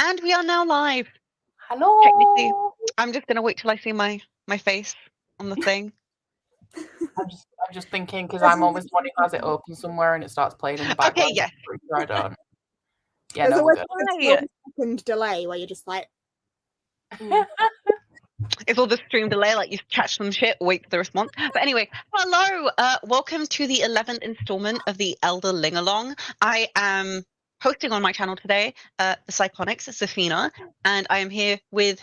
And we are now live. Hello. Technically, I'm just gonna wait till I see my face on the thing. I'm just thinking because I'm always the one who has it open somewhere and it starts playing in the background. Okay, yes. I don't. Yeah, There's no, always we're good. a second delay where you're just like. It's all the stream delay, like you catch some shit, wait for the response. But anyway, hello, welcome to the 11th installment of the Elderling Along. I am hosting on my channel today, the Psychonics, Safina, and I am here with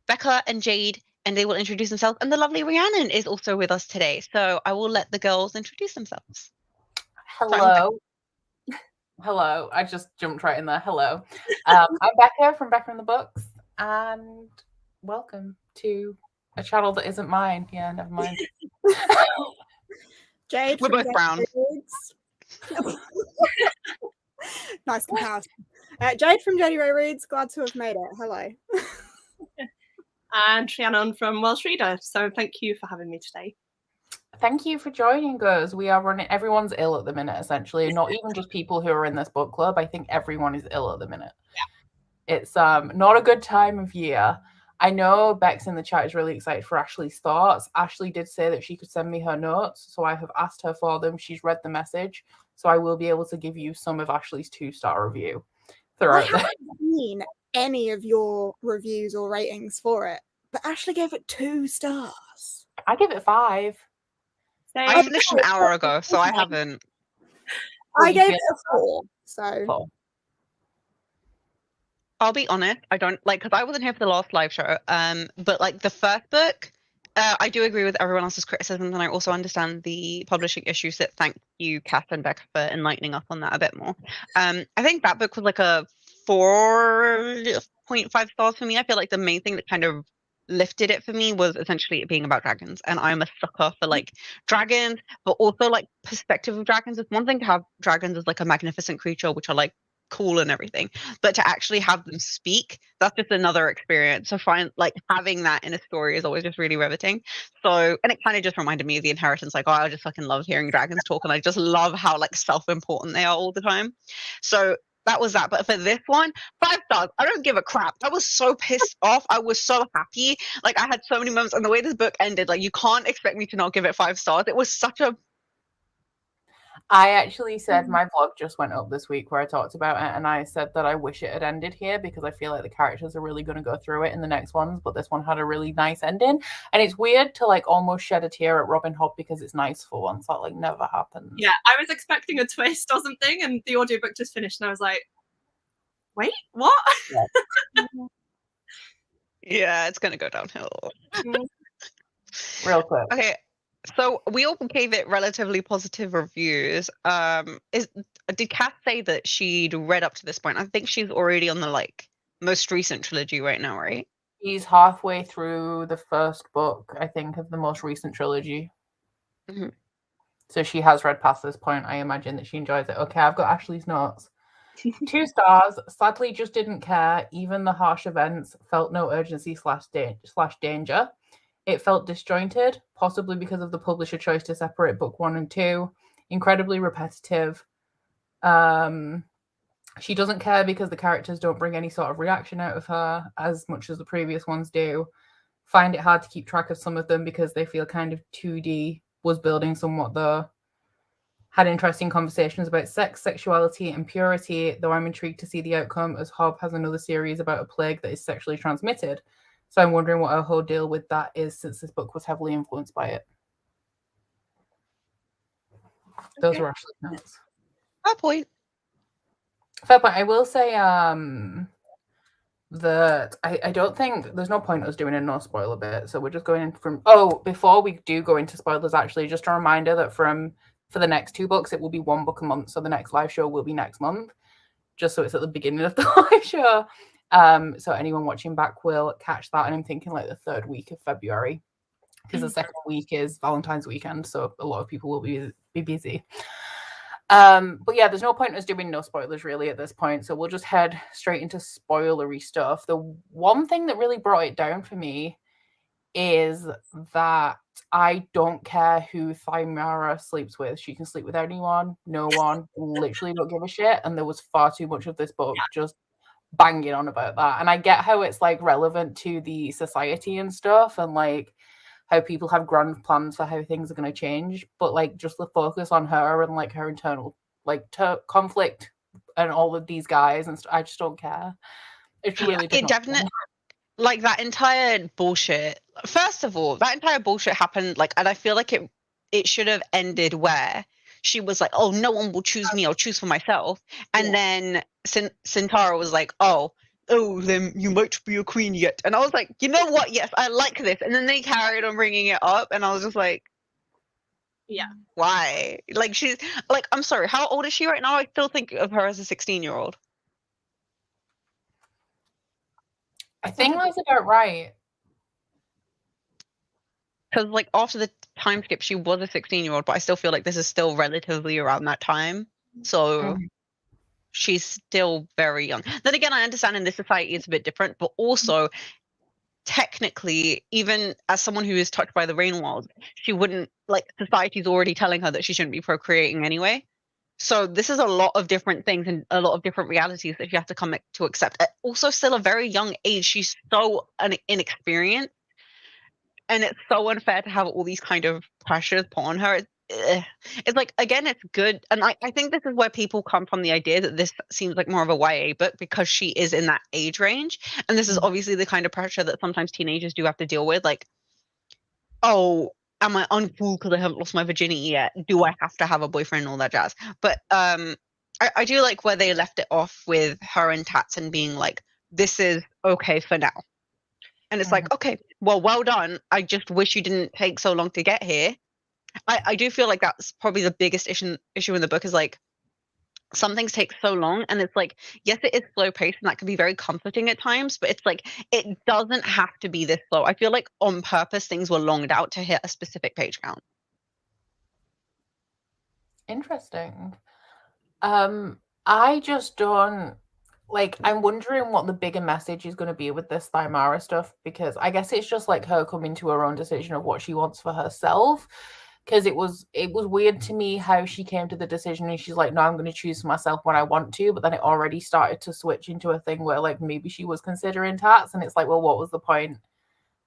Becca and Jade, and they will introduce themselves. And the lovely Rhiannon is also with us today, so I will let the girls introduce themselves. Hello. Hello. I just jumped right in there. Hello. I'm Becca from Becca in the Books, and welcome to a channel that isn't mine. Yeah, never mind. Jade. We're both brown. Nice comparison. Jade from Jodie Ray Reads, glad to have made it. Hello. And Rhiannon from Welsh Reader. So thank you for having me today. Thank you for joining us. We are running. Everyone's ill at the minute, essentially. Not even just people who are in this book club. I think everyone is ill at the minute. Yeah. It's not a good time of year. I know Bex in the chat is really excited for Ashley's thoughts. Ashley did say that she could send me her notes, so I have asked her for them. She's read the message, so I will be able to give you some of Ashley's 2-star review throughout. I haven't seen any of your reviews or ratings for it, but Ashley gave it 2 stars. I give it 5. I finished an hour ago, so I haven't. I gave it a 4. So 4. I'll be honest, I don't like, because I wasn't here for the last live show. But like the first book, I do agree with everyone else's criticisms, and I also understand the publishing issues. That thank you, Kath and Becca, for enlightening us on that a bit more. I think that book was like a 4.5 stars for me. I feel like the main thing that kind of lifted it for me was essentially it being about dragons, and I'm a sucker for like dragons, but also like perspective of dragons. It's one thing to have dragons as like a magnificent creature, which are like cool and everything, but to actually have them speak, that's just another experience. So having that in a story is always just really riveting. So, and it kind of just reminded me of The Inheritance, like, oh, I just fucking love hearing dragons talk, and I just love how like self-important they are all the time. So that was that. But for this one, 5 stars. I don't give a crap. I was so pissed off. I was so happy. Like, I had so many moments, and the way this book ended, like, you can't expect me to not give it 5 stars. It was such a... I actually said my vlog just went up this week where I talked about it, and I said that I wish it had ended here because I feel like the characters are really going to go through it in the next ones, but this one had a really nice ending. And it's weird to like almost shed a tear at Robin Hobb because it's nice for once. That like never happens. Yeah, I was expecting a twist or something, and the audiobook just finished, and I was like, wait, what? Yeah, it's going to go downhill. Real quick. Okay. So we all gave it relatively positive reviews. Did Kath say that she'd read up to this point? I think she's already on the like most recent trilogy right now, right? She's halfway through the first book, I think, of the most recent trilogy. Mm-hmm. So she has read past this point. I imagine that she enjoys it. Okay, I've got Ashley's notes. 2 stars. Sadly, just didn't care. Even the harsh events felt no urgency / danger. It felt disjointed, possibly because of the publisher choice to separate book 1 and 2. Incredibly repetitive. She doesn't care because the characters don't bring any sort of reaction out of her as much as the previous ones do. Find it hard to keep track of some of them because they feel kind of 2D. Was building somewhat though. Had interesting conversations about sex, sexuality, and purity, though I'm intrigued to see the outcome as Hobb has another series about a plague that is sexually transmitted. So I'm wondering what her whole deal with that is, since this book was heavily influenced by it. Those were Ashley's notes. Fair point. Fair point. I will say that I don't think there's no point us doing a no spoiler bit. So we're just going in from... Oh, before we do go into spoilers, actually, just a reminder that for the next 2 books, it will be 1 book a month. So the next live show will be next month, just so it's at the beginning of the live show. So anyone watching back will catch that. And I'm thinking like the 3rd week of February, because the 2nd week is Valentine's weekend. So a lot of people will be busy. But yeah, there's no point in us doing no spoilers really at this point. So we'll just head straight into spoilery stuff. The one thing that really brought it down for me is that I don't care who Thymara sleeps with. She can sleep with anyone, no one, literally don't give a shit. And there was far too much of this book just banging on about that. And I get how it's like relevant to the society and stuff, and like how people have grand plans for how things are going to change, but like just the focus on her and like her internal like conflict and all of these guys and I just don't care. It's really It definitely, like, that entire bullshit. First of all, that entire bullshit happened, like, and I feel like it should have ended where she was like, oh, no one will choose me, I'll choose for myself. And then Sintara was like, oh, then you might be a queen yet. And I was like, you know what? Yes, I like this. And then they carried on bringing it up, and I was just like, Yeah. why? Like, she's like, I'm sorry, how old is she right now? I still think of her as a 16-year-old. I think that's about right. Because, like, after the time skip, she was a 16-year-old, but I still feel like this is still relatively around that time. So she's still very young. Then again, I understand in this society it's a bit different, but also technically, even as someone who is touched by the Rain Wild, she wouldn't, like, society's already telling her that she shouldn't be procreating anyway. So this is a lot of different things and a lot of different realities that she has to come to accept. Also, still a very young age. She's so inexperienced. And it's so unfair to have all these kind of pressures put on her. It's like, again, it's good. And I think this is where people come from, the idea that this seems like more of a YA book because she is in that age range. And this is obviously the kind of pressure that sometimes teenagers do have to deal with. Like, oh, am I uncool because I haven't lost my virginity yet? Do I have to have a boyfriend and all that jazz? But I do like where they left it off with her and Tats and being like, this is okay for now. And it's like, okay, well done. I just wish you didn't take so long to get here. I do feel like that's probably the biggest issue in the book, is like, some things take so long, and it's like, yes, it is slow paced, and that can be very comforting at times, but it's like, it doesn't have to be this slow. I feel like on purpose things were longed out to hit a specific page count. Interesting. I just don't like, I'm wondering what the bigger message is going to be with this Thymara stuff, because I guess it's just like her coming to her own decision of what she wants for herself. Because it was weird to me how she came to the decision and she's like, no, I'm going to choose for myself when I want to, but then it already started to switch into a thing where like maybe she was considering Tats, and it's like, well, what was the point?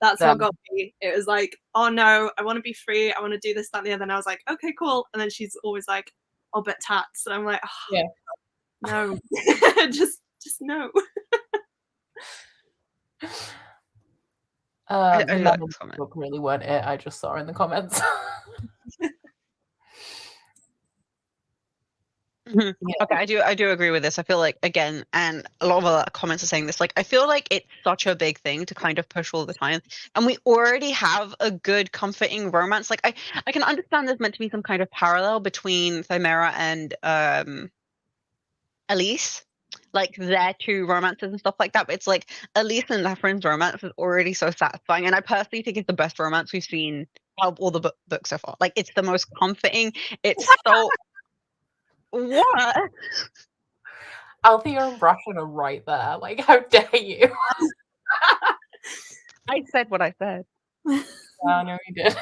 That's what got me. It was like, oh no, I want to be free, I want to do this, that, and the other. And I was like, okay, cool. And then she's always like, oh, but Tats. And I'm like, oh, yeah, no, just no. The book really weren't it. I just saw in the comments. Yeah. Okay, I do agree with this. I feel like, again, and a lot of other comments are saying this, like, I feel like it's such a big thing to kind of push all the time, and we already have a good comforting romance. Like, I can understand there's meant to be some kind of parallel between Thymara and Elise, like their two romances and stuff like that, but it's like Elise and Lethrin's romance is already so satisfying, and I personally think it's the best romance we've seen out of all the books so far. Like, it's the most comforting. It's so what? Althea and Brashen are right there. Like, how dare you? I said what I said. I know you did.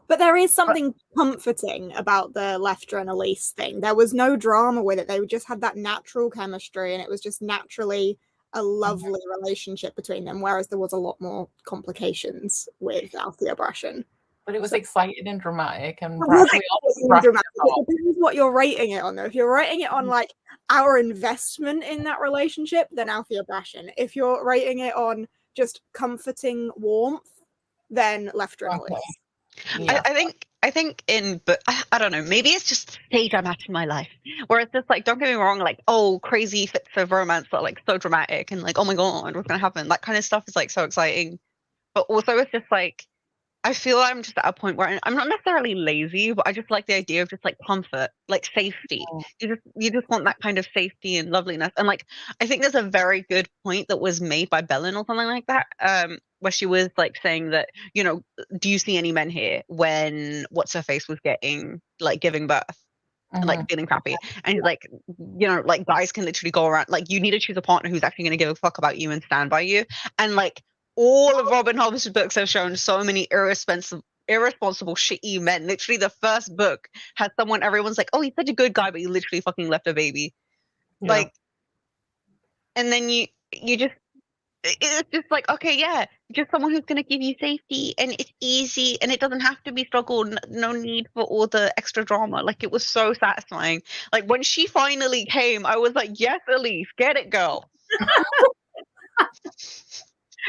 But there is something comforting about the Leftra and Elise thing. There was no drama with it. They just had that natural chemistry, and it was just naturally a lovely relationship between them, whereas there was a lot more complications with Althea Brashen. But it was exciting and dramatic, and dramatic. It depends what you're rating it on, though. If you're rating it on like our investment in that relationship, then Althea Brashen. If you're rating it on just comforting warmth, then Leftra and Elise. Yeah. I think but I don't know, maybe it's just the stage I'm at in my life where it's just like, don't get me wrong, like, oh, crazy fits of romance that are like so dramatic and like, oh my god, what's gonna happen, that kind of stuff is like so exciting. But also it's just like, I feel I'm just at a point where I'm not necessarily lazy, but I just like the idea of just like comfort, like safety. You just want that kind of safety and loveliness. And like, I think there's a very good point that was made by Belen or something like that, where she was like saying that, you know, do you see any men here when what's her face was giving birth and like feeling crappy? And he's like, you know, like, guys can literally go around, like, you need to choose a partner who's actually going to give a fuck about you and stand by you. And like, all of Robin Hobb's books have shown so many irresponsible, shitty men. Literally, the first book has someone, everyone's like, oh, he's such a good guy, but he literally fucking left a baby. Yeah. Like, and then you just, it's just like, okay, yeah, just someone who's going to give you safety, and it's easy, and it doesn't have to be struggle. No need for all the extra drama. Like, it was so satisfying. Like, when she finally came, I was like, yes, Elise, get it, girl.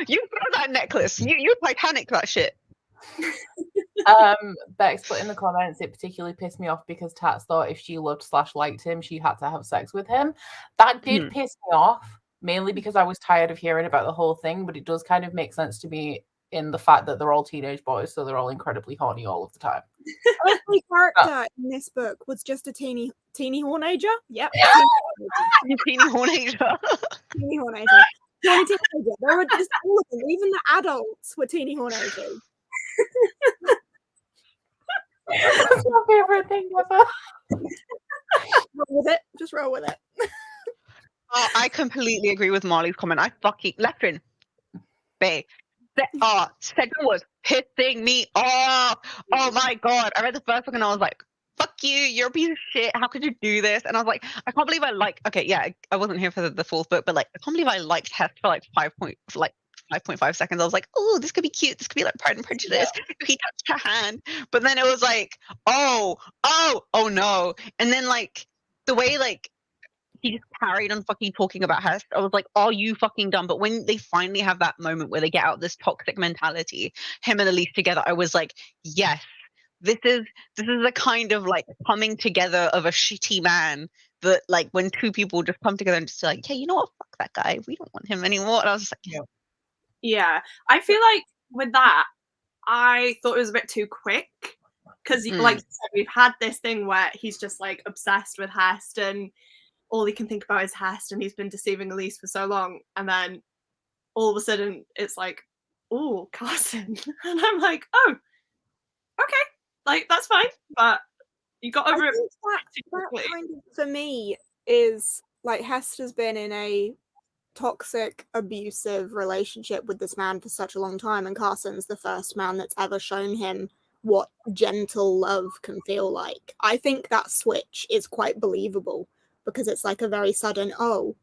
You throw that necklace. You Titanic that shit. Bex put in the comments, it particularly pissed me off because Tats thought if she loved/liked him, she had to have sex with him. That did piss me off, mainly because I was tired of hearing about the whole thing, but it does kind of make sense to me in the fact that they're all teenage boys, so they're all incredibly horny all of the time. Every character in this book was just a teeny hornager. Yep. Teeny hornager. Teeny hornager. Tiny teenager. There were just all of them. Even the adults were teeny hornagers. That's my favorite thing ever. Roll with it. Just roll with it. I completely agree with Marley's comment. I fucking Leftrin, bae. Second was pissing me off. Oh my god! I read the first book and I was like, "Fuck you! You're a piece of shit. How could you do this?" And I was like, "I can't believe I like." Okay, yeah, I wasn't here for the fourth book, but like, I can't believe I liked Hest for like 5.5 seconds. I was like, "Oh, this could be cute. This could be like Pride and Prejudice." Yeah. He touched her hand, but then it was like, "Oh no!" And then like the way like he just carried on fucking talking about Hest. I was like, "Are you fucking dumb?" But when they finally have that moment where they get out this toxic mentality, him and Elise together, I was like, "Yes, this is a kind of like coming together of a shitty man that like when two people just come together and just like, hey, you know what? Fuck that guy. We don't want him anymore." And I was just like, yeah. I feel like with that, I thought it was a bit too quick because, like you said, we've had this thing where he's just like obsessed with Hest and all he can think about is Hest, and he's been deceiving Elise for so long, and then all of a sudden it's like, oh, Carson. And I'm like, oh, okay, like that's fine, but you got over it. That kind of, for me, is like Hest has been in a toxic, abusive relationship with this man for such a long time, and Carson's the first man that's ever shown him what gentle love can feel like. I think that switch is quite believable because it's like a very sudden, oh,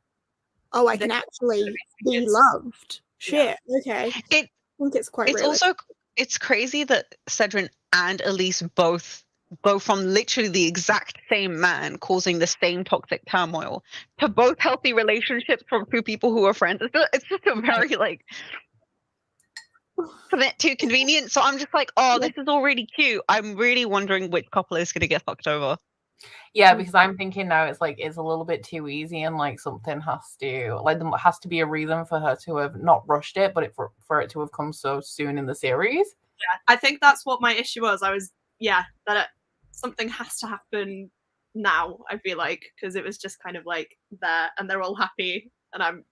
I can actually be loved. Shit, okay. I think it's quite realistic. Also, it's crazy that Cedrin and Elise both go from literally the exact same man causing the same toxic turmoil to both healthy relationships from two people who are friends. It's just a very like too convenient. So I'm just like, oh, this is all really cute. I'm really wondering which couple is going to get fucked over. Yeah, because I'm thinking now it's like it's a little bit too easy, and like something has to like there has to be a reason for her to have not rushed it, but for it to have come so soon in the series. Yeah, I think that's what my issue was. Something has to happen now. I feel like because it was just kind of like there, and they're all happy, and I'm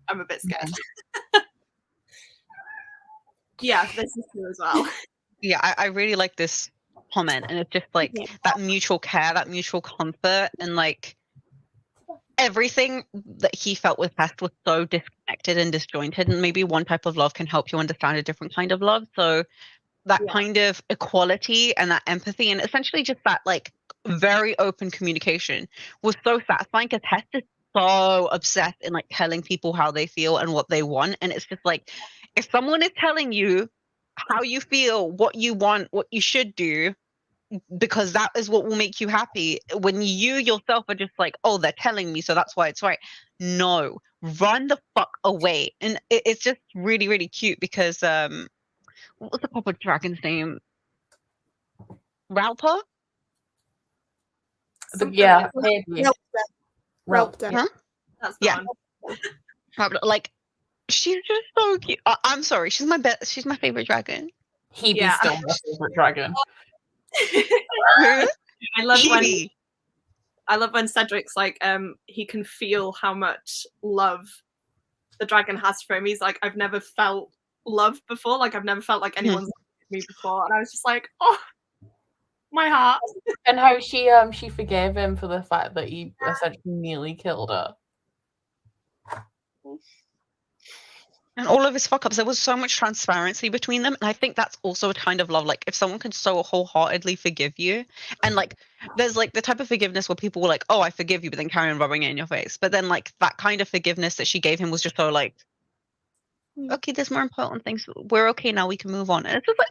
a bit scared. Yeah, this is true as well. Yeah, I really like this comment, and it's just like that mutual care, that mutual comfort, and like everything that he felt with Hest was so disconnected and disjointed, and maybe one type of love can help you understand a different kind of love. So that kind of equality and that empathy and essentially just that like very open communication was so satisfying because Hest is so obsessed in like telling people how they feel and what they want, and it's just like if someone is telling you how you feel, what you want, what you should do, because that is what will make you happy. When you yourself are just like, oh, they're telling me, so that's why it's right. No, run the fuck away. And it's just really, really cute because what was the proper dragon's name? Ralpa? Yeah, Ralpa. Huh? That's the one. Like she's just so cute. I'm sorry, she's my favorite dragon. Hebe's still my favorite dragon. I love when Cedric's like he can feel how much love the dragon has for him. He's like, I've never felt love before, like I've never felt like anyone's loved me before, and I was just like, oh, my heart. And how she forgave him for the fact that he essentially nearly killed her. And all of his fuck ups, there was so much transparency between them. And I think that's also a kind of love. Like, if someone can so wholeheartedly forgive you, and like, there's like the type of forgiveness where people were like, oh, I forgive you, but then carry on rubbing it in your face. But then, like, that kind of forgiveness that she gave him was just so like, okay, there's more important things. We're okay now. We can move on. And it's just like,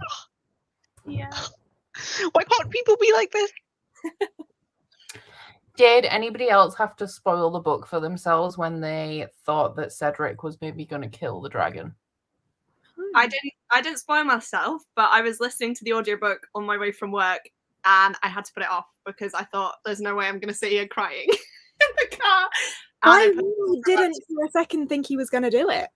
Yeah. why can't people be like this? Did anybody else have to spoil the book for themselves when they thought that Cedric was maybe going to kill the dragon? I didn't spoil myself, but I was listening to the audiobook on my way from work and I had to put it off because I thought there's no way I'm going to sit here crying in the car. I really didn't for a second think he was going to do it.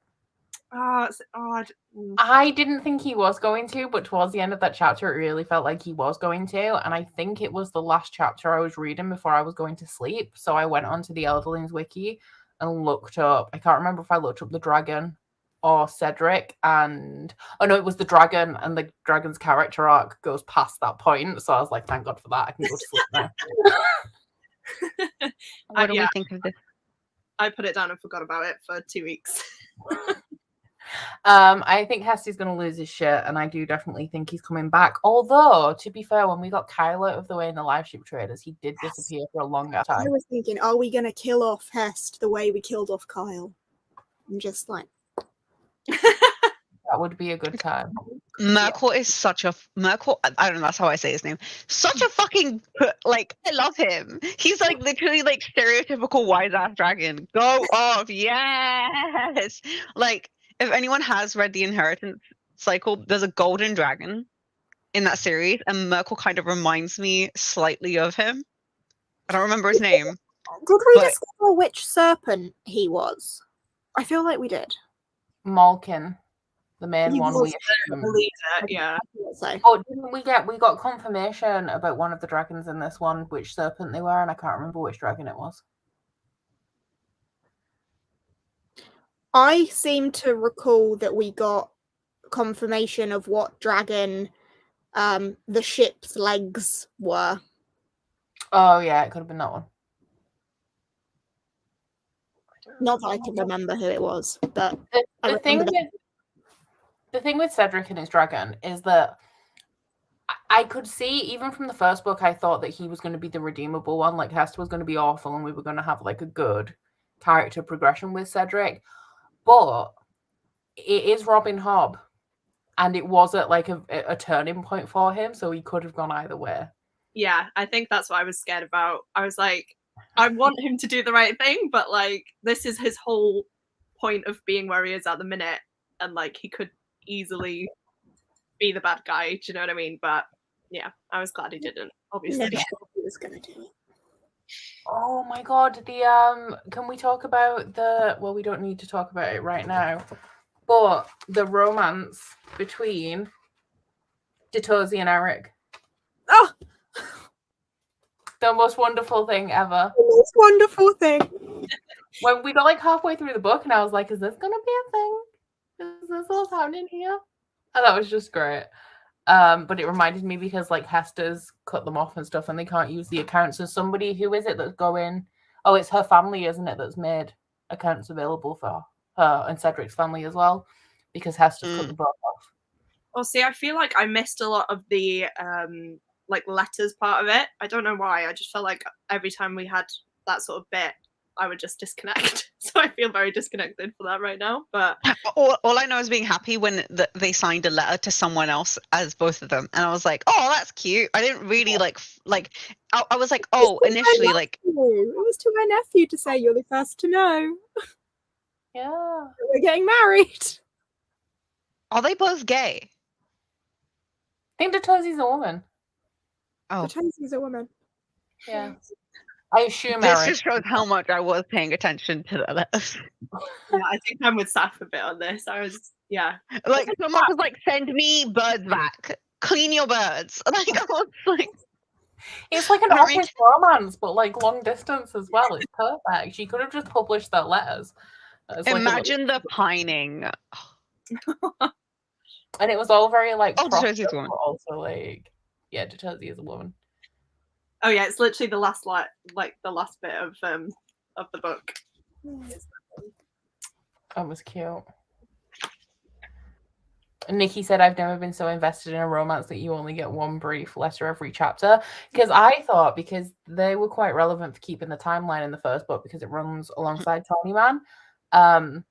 I didn't think he was going to, but towards the end of that chapter, it really felt like he was going to. And I think it was the last chapter I was reading before I was going to sleep. So I went onto the Elderlings wiki and looked up. I can't remember if I looked up the dragon or Cedric. And oh no, it was the dragon, and the dragon's character arc goes past that point. So I was like, thank God for that. I can go to sleep now. What do we think of this? I put it down and forgot about it for 2 weeks. I think Hesty's going to lose his shit, and I do definitely think he's coming back. Although, to be fair, when we got Kyle out of the way in the live ship traders, he did disappear for a longer time. I was thinking, are we going to kill off Hest the way we killed off Kyle? I'm just like... That would be a good time. Merkel is such a Merkel. I don't know. That's how I say his name. Such a fucking like. I love him. He's like literally like stereotypical wise ass dragon. Go off, yes. Like, if anyone has read the Inheritance cycle, there's a golden dragon in that series, and Merkel kind of reminds me slightly of him. I don't remember his name. Did we discover which serpent he was? I feel like we did. Malkin. The main one we believe it, yeah. Oh, didn't we got confirmation about one of the dragons in this one, which serpent they were, and I can't remember which dragon it was. I seem to recall that we got confirmation of what dragon the ship's legs were. Oh yeah, it could have been that one. Not that I can remember who it was, but the thing with Cedric and his dragon is that I could see, even from the first book, I thought that he was going to be the redeemable one. Like, Hester was going to be awful and we were going to have like a good character progression with Cedric. But it is Robin Hobb, and it was at like a turning point for him, so he could have gone either way. Yeah, I think that's what I was scared about. I was like, I want him to do the right thing, but like, this is his whole point of being where he is at the minute, and like, he could easily be the bad guy. Do you know what I mean? But yeah, I was glad he didn't. Obviously, he was gonna do it. Oh my god! Can we talk about the? Well, we don't need to talk about it right now, but the romance between Detozi and Eric. Oh, the most wonderful thing ever. The most wonderful thing. When we got like halfway through the book, and I was like, "Is this gonna be a thing? Is this what's happening here?" And that was just great. But it reminded me because like Hester's cut them off and stuff, and they can't use the accounts. So somebody, who is it that's going? Oh, it's her family, isn't it? That's made accounts available for her and Cedric's family as well, because Hester's cut the book off. Oh, see, I feel like I missed a lot of the like letters part of it. I don't know why. I just felt like every time we had that sort of bit, I would just disconnect. So I feel very disconnected for that right now. But all I know is being happy when they signed a letter to someone else as both of them, and I was like, "Oh, that's cute." I didn't really like. I was like, "Oh," initially, like it was to my nephew to say, "You're the first to know." Yeah, we're getting married. Are they both gay? I think Detozi's a woman. Oh, Detozi's a woman. Yeah. I assume this just shows how much I was paying attention to the letters. Yeah, I think I'm with Saf a bit on this. I was, yeah. Like, someone was like, "Send me birds back. Clean your birds." Like, I was like, it's like an office romance, but like long distance as well. It's perfect. She could have just published their letters. Imagine the pining. And it was all very like. Oh, Detozi's a woman. Also, like, yeah, Detozi is a woman. Oh yeah, it's literally the last like the last bit of the book. That was cute. Nikki said, I've never been so invested in a romance that you only get one brief letter every chapter. Because I thought, because they were quite relevant for keeping the timeline in the first book, because it runs alongside Tony Man. And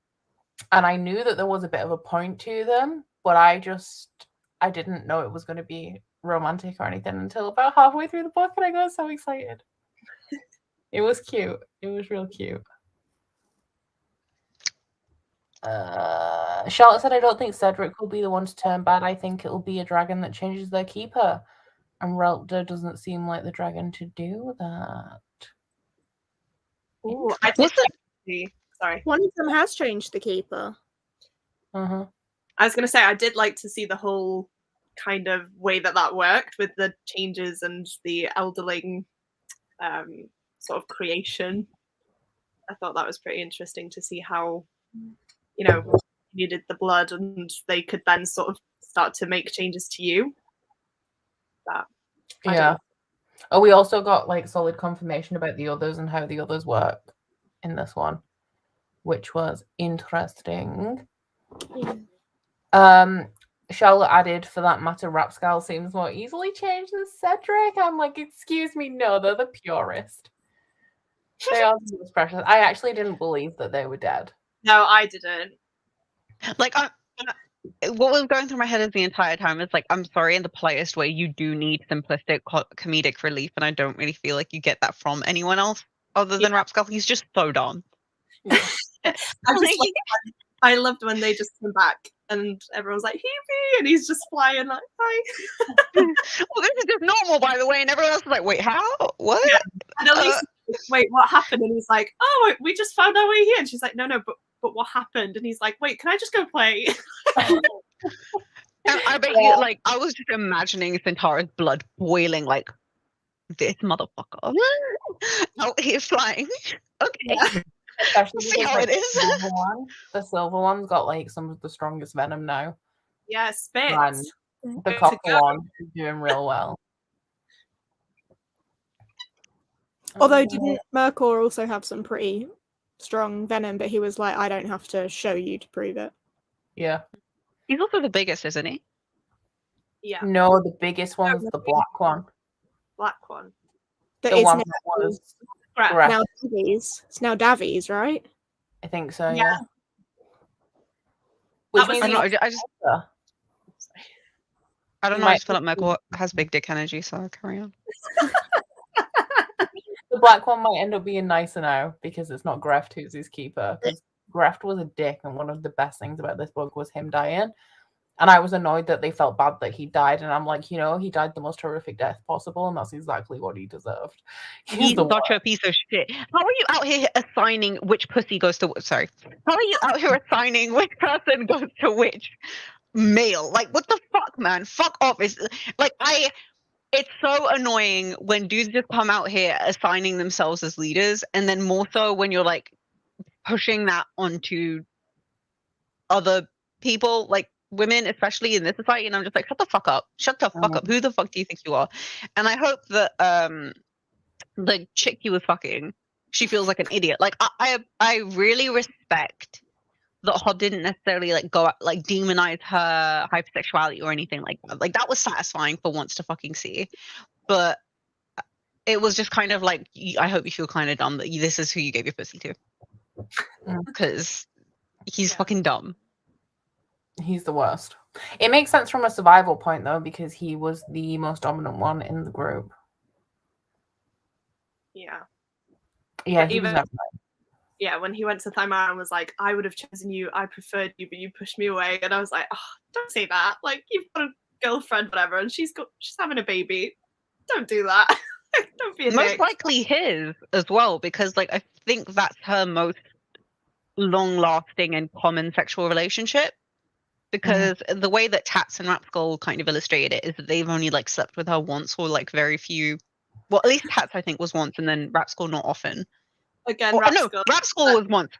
I knew that there was a bit of a point to them, but I didn't know it was going to be romantic or anything until about halfway through the book, and I got so excited. It was cute. It was real cute. Charlotte said, I don't think Cedric will be the one to turn bad. I think it'll be a dragon that changes their keeper. And Relta doesn't seem like the dragon to do that. Ooh, I did sorry. One of them has changed the keeper. Uh-huh. I was going to say, I did like to see the whole kind of way that worked with the changes and the elderling sort of creation. I thought that was pretty interesting to see how, you know, you needed the blood and they could then sort of start to make changes to you. But yeah. Oh, we also got like solid confirmation about the others and how the others work in this one, which was interesting. Charlotte added, for that matter, Rapscal seems more easily changed than Cedric. I'm like, excuse me, no, they're the purest. They are the most precious. I actually didn't believe that they were dead. No, I didn't. Like, what was going through my head is the entire time is like, I'm sorry, in the politest way, you do need simplistic comedic relief, and I don't really feel like you get that from anyone else other than Rapscal. He's just so dumb. I loved when they just came back and everyone's like, Hebe, and he's just flying like, hi. Well, this is just normal, by the way, and everyone else is like, wait, how? What? Yeah. And Elise, wait, what happened? And he's like, oh, we just found our way here. And she's like, no, but what happened? And he's like, wait, can I just go play? And I bet you, like, I was just imagining Centaur's blood boiling, like, this motherfucker out here flying. Okay. Yeah. Especially see how it is. The silver one's got like some of the strongest venom now. Yeah, spit. And the copper one is doing real well. Although didn't Mercor also have some pretty strong venom, but he was like, I don't have to show you to prove it. Yeah. He's also the biggest, isn't he? Yeah. No, the biggest one's the black one. Black one. But the one that was now Davies. It's now Davies, right? I think so, yeah. I don't know, I just feel like Mercor has big dick energy, so I'll carry on. The black one might end up being nicer now because it's not Greft who's his keeper. Because Greft was a dick, and one of the best things about this book was him dying. And I was annoyed that they felt bad that he died. And I'm like, he died the most horrific death possible, and that's exactly what he deserved. He's such a piece of shit. How are you out here assigning which pussy goes to... Sorry. How are you out here assigning which person goes to which male? Like, what the fuck, man? Fuck off. It's so annoying when dudes just come out here assigning themselves as leaders, and then more so when you're, like, pushing that onto other people, like, women, especially in this society, and I'm just like, shut the fuck up. Shut the fuck up. Who the fuck do you think you are? And I hope that the chick he was fucking, she feels like an idiot. Like, I really respect that Hobb didn't necessarily like go like demonize her hypersexuality or anything like that. Like, that was satisfying for once to fucking see. But it was just kind of like, I hope you feel kind of dumb that this is who you gave your pussy to. Because he's fucking dumb. He's the worst. It makes sense from a survival point, though, because he was the most dominant one in the group. Yeah. Yeah, yeah, when he went to Thymar and was like, I would have chosen you, I preferred you, but you pushed me away. And I was like, oh, don't say that. Like, you've got a girlfriend, whatever, and she's having a baby. Don't do that. Don't be a most dick. likely his as well, because like I think that's her most long-lasting and common sexual relationship. Because the way that Tats and Rapskull kind of illustrated it is that they've only like slept with her once, or like very few. Well, at least Tats I think was once, and then Rapskull not often. Again, no, Rapskull was once.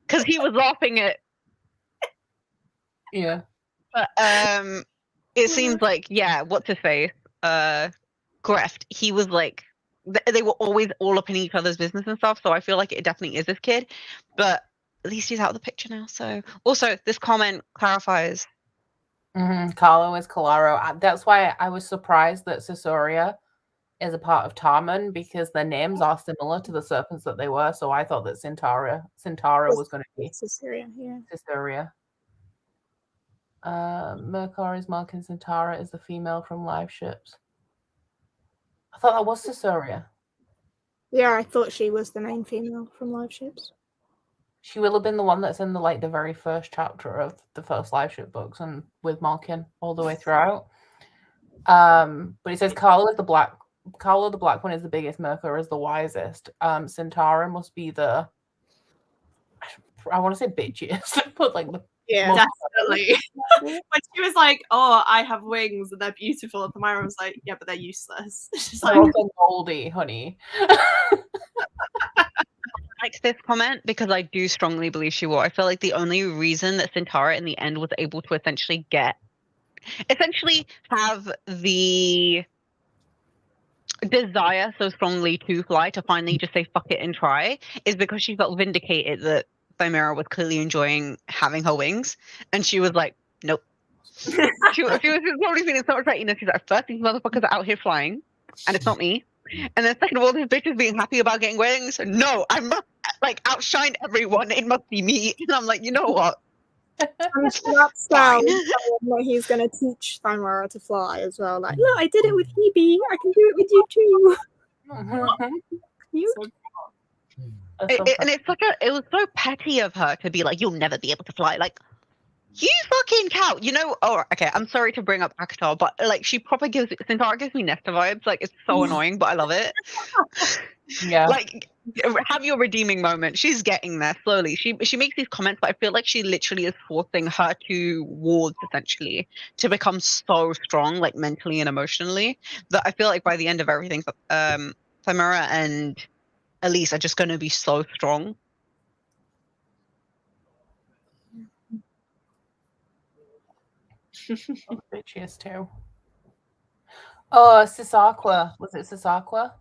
Because he was laughing at. Yeah. But it seems like what's his face? Greft. He was like they were always all up in each other's business and stuff. So I feel like it definitely is this kid, but. At least he's out of the picture now. So, also, this comment clarifies Carlo is Calaro. That's why I was surprised that Caesarea is a part of Tarman, because their names are similar to the serpents that they were. So I thought that Centaura was going to be Caesarea, yeah. Caesarea. Mercor is Mark and Centaura is the female from live ships. I thought that was Caesarea. Yeah, I thought she was the main female from live ships. She will have been the one that's in the very first chapter of the first live ship books, and with Malkin all the way throughout. But it says Carlo the black one is the biggest, Mercur is the wisest. Centaura must be the, I want to say bitchiest, but like the definitely. When she was like, "Oh, I have wings and they're beautiful," and Thamira was like, "Yeah, but they're useless." She's like, "Goldie, honey." Like this comment because I do strongly believe she will. I feel like the only reason that Centaura in the end was able to essentially have the desire so strongly to fly, to finally just say fuck it and try, is because she felt vindicated that Thymera was clearly enjoying having her wings, and she was like, nope. she was probably feeling so much, you know, she's like, first these motherfuckers are out here flying and it's not me, and then second of all, this bitch is being happy about getting wings. No, I must like outshine everyone, it must be me. And I'm like, you know what, that's that he's going to teach Thymera to fly as well. Like, look, I did it with Hebe. I can do it with you too. And it was so petty of her to be like, you'll never be able to fly. Like, you fucking cow, you know. Oh, okay, I'm sorry to bring up Akatar, but like she proper Centaura gives me Nesta vibes. Like, it's so annoying, but I love it. Yeah, like, have your redeeming moment. She's getting there slowly. She makes these comments, but I feel like she literally is forcing her towards essentially to become so strong, like mentally and emotionally, that I feel like by the end of everything, Thymera and Elise are just going to be so strong. bitches too. Oh, Sisaqua. Was it Sisaqua?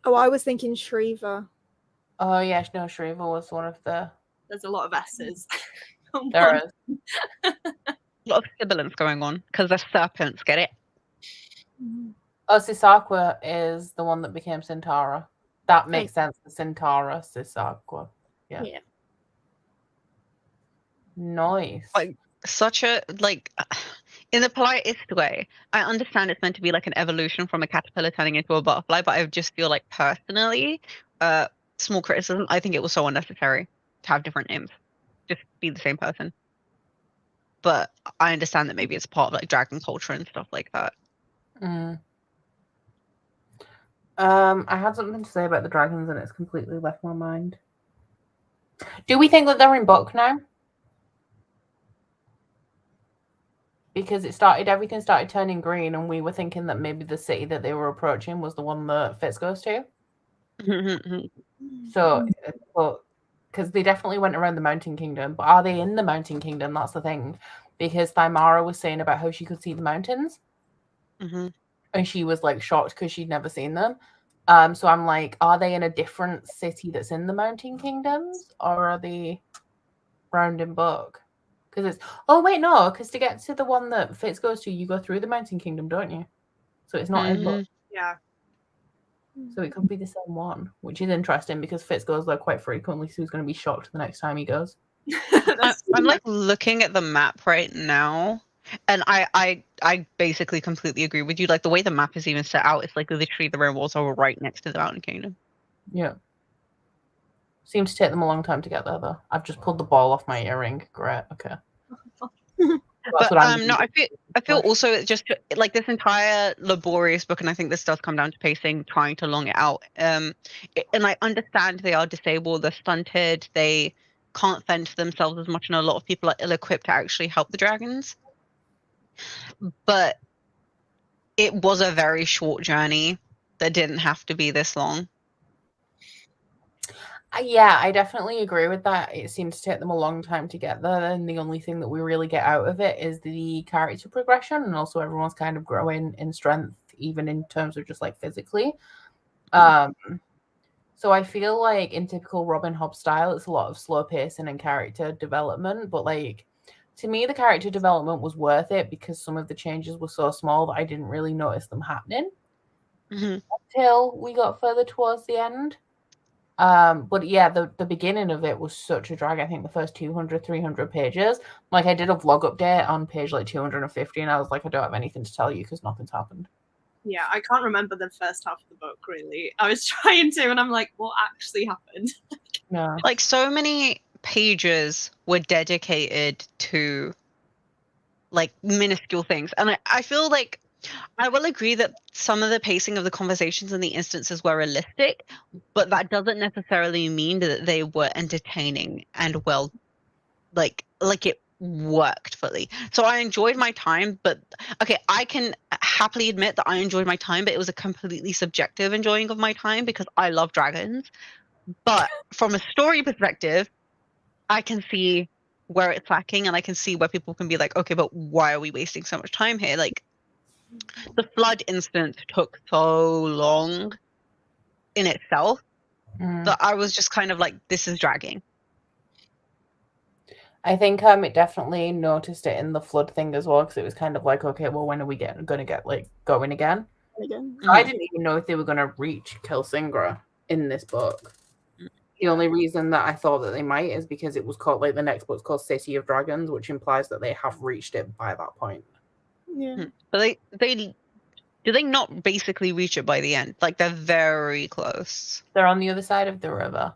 Oh, I was thinking Shriva. Oh yeah, no, Shriva was one of the. There's a lot of S's. There is a lot of sibilance going on because they're serpents. Get it? Oh, Sisaqua is the one that became Centaura. That makes sense. The Centaura, Sisaqua. Yeah. Nice. Like, such a, like, in the politest way, I understand it's meant to be like an evolution from a caterpillar turning into a butterfly, but I just feel like personally, small criticism, I think it was so unnecessary to have different names. Just be the same person. But I understand that maybe it's part of like dragon culture and stuff like that. I had something to say about the dragons and it's completely left my mind. Do we think that they're in book now? Because everything started turning green, and we were thinking that maybe the city that they were approaching was the one that Fitz goes to. So, because they definitely went around the Mountain Kingdom, but are they in the Mountain Kingdom? That's the thing. Because Thymara was saying about how she could see the mountains, and she was like shocked because she'd never seen them. So I'm like, are they in a different city that's in the Mountain Kingdoms, or are they round in book? Because it's because to get to the one that Fitz goes to, you go through the Mountain Kingdom, don't you? So it's not in book. Yeah. So it could be the same one, which is interesting because Fitz goes there quite frequently, so he's going to be shocked the next time he goes. I'm like looking at the map right now, and I basically completely agree with you. Like the way the map is even set out, it's like literally the Realm Walls are right next to the Mountain Kingdom. Yeah. Seems to take them a long time to get there, though. I've just pulled the ball off my earring. Great. Okay. But no, I feel also just like this entire laborious book, and I think this does come down to pacing, trying to long it out. And I understand they are disabled, they're stunted, they can't fend for themselves as much, and a lot of people are ill-equipped to actually help the dragons. But it was a very short journey that didn't have to be this long. Yeah, I definitely agree with that. It seems to take them a long time to get there, and the only thing that we really get out of it is the character progression, and also everyone's kind of growing in strength, even in terms of just like physically. So I feel like in typical Robin Hobb style, it's a lot of slow pacing and character development, but like to me, the character development was worth it because some of the changes were so small that I didn't really notice them happening until we got further towards the end. But yeah, the beginning of it was such a drag. I think the first 200, 300 pages. Like, I did a vlog update on page like 250, and I was like, I don't have anything to tell you because nothing's happened. Yeah, I can't remember the first half of the book, really. I was trying to, and I'm like, what actually happened? No. Like, so many pages were dedicated to like minuscule things. And I feel like I will agree that some of the pacing of the conversations and the instances were realistic, but that doesn't necessarily mean that they were entertaining and well, like it worked fully. So I enjoyed my time, but okay, I can happily admit that I enjoyed my time, but it was a completely subjective enjoying of my time because I love dragons. But from a story perspective, I can see where it's lacking, and I can see where people can be like, okay, but why are we wasting so much time here? Like, the flood instance took so long in itself that I was just kind of like, this is dragging. I think it definitely noticed it in the flood thing as well, because it was kind of like, okay, well, when are we going to get like going again? I didn't even know if they were going to reach Kelsingra in this book. The only reason that I thought that they might is because it was called, like, the next book's called City of Dragons, which implies that they have reached it by that point. Yeah. But they do they not basically reach it by the end? Like, they're very close. They're on the other side of the river.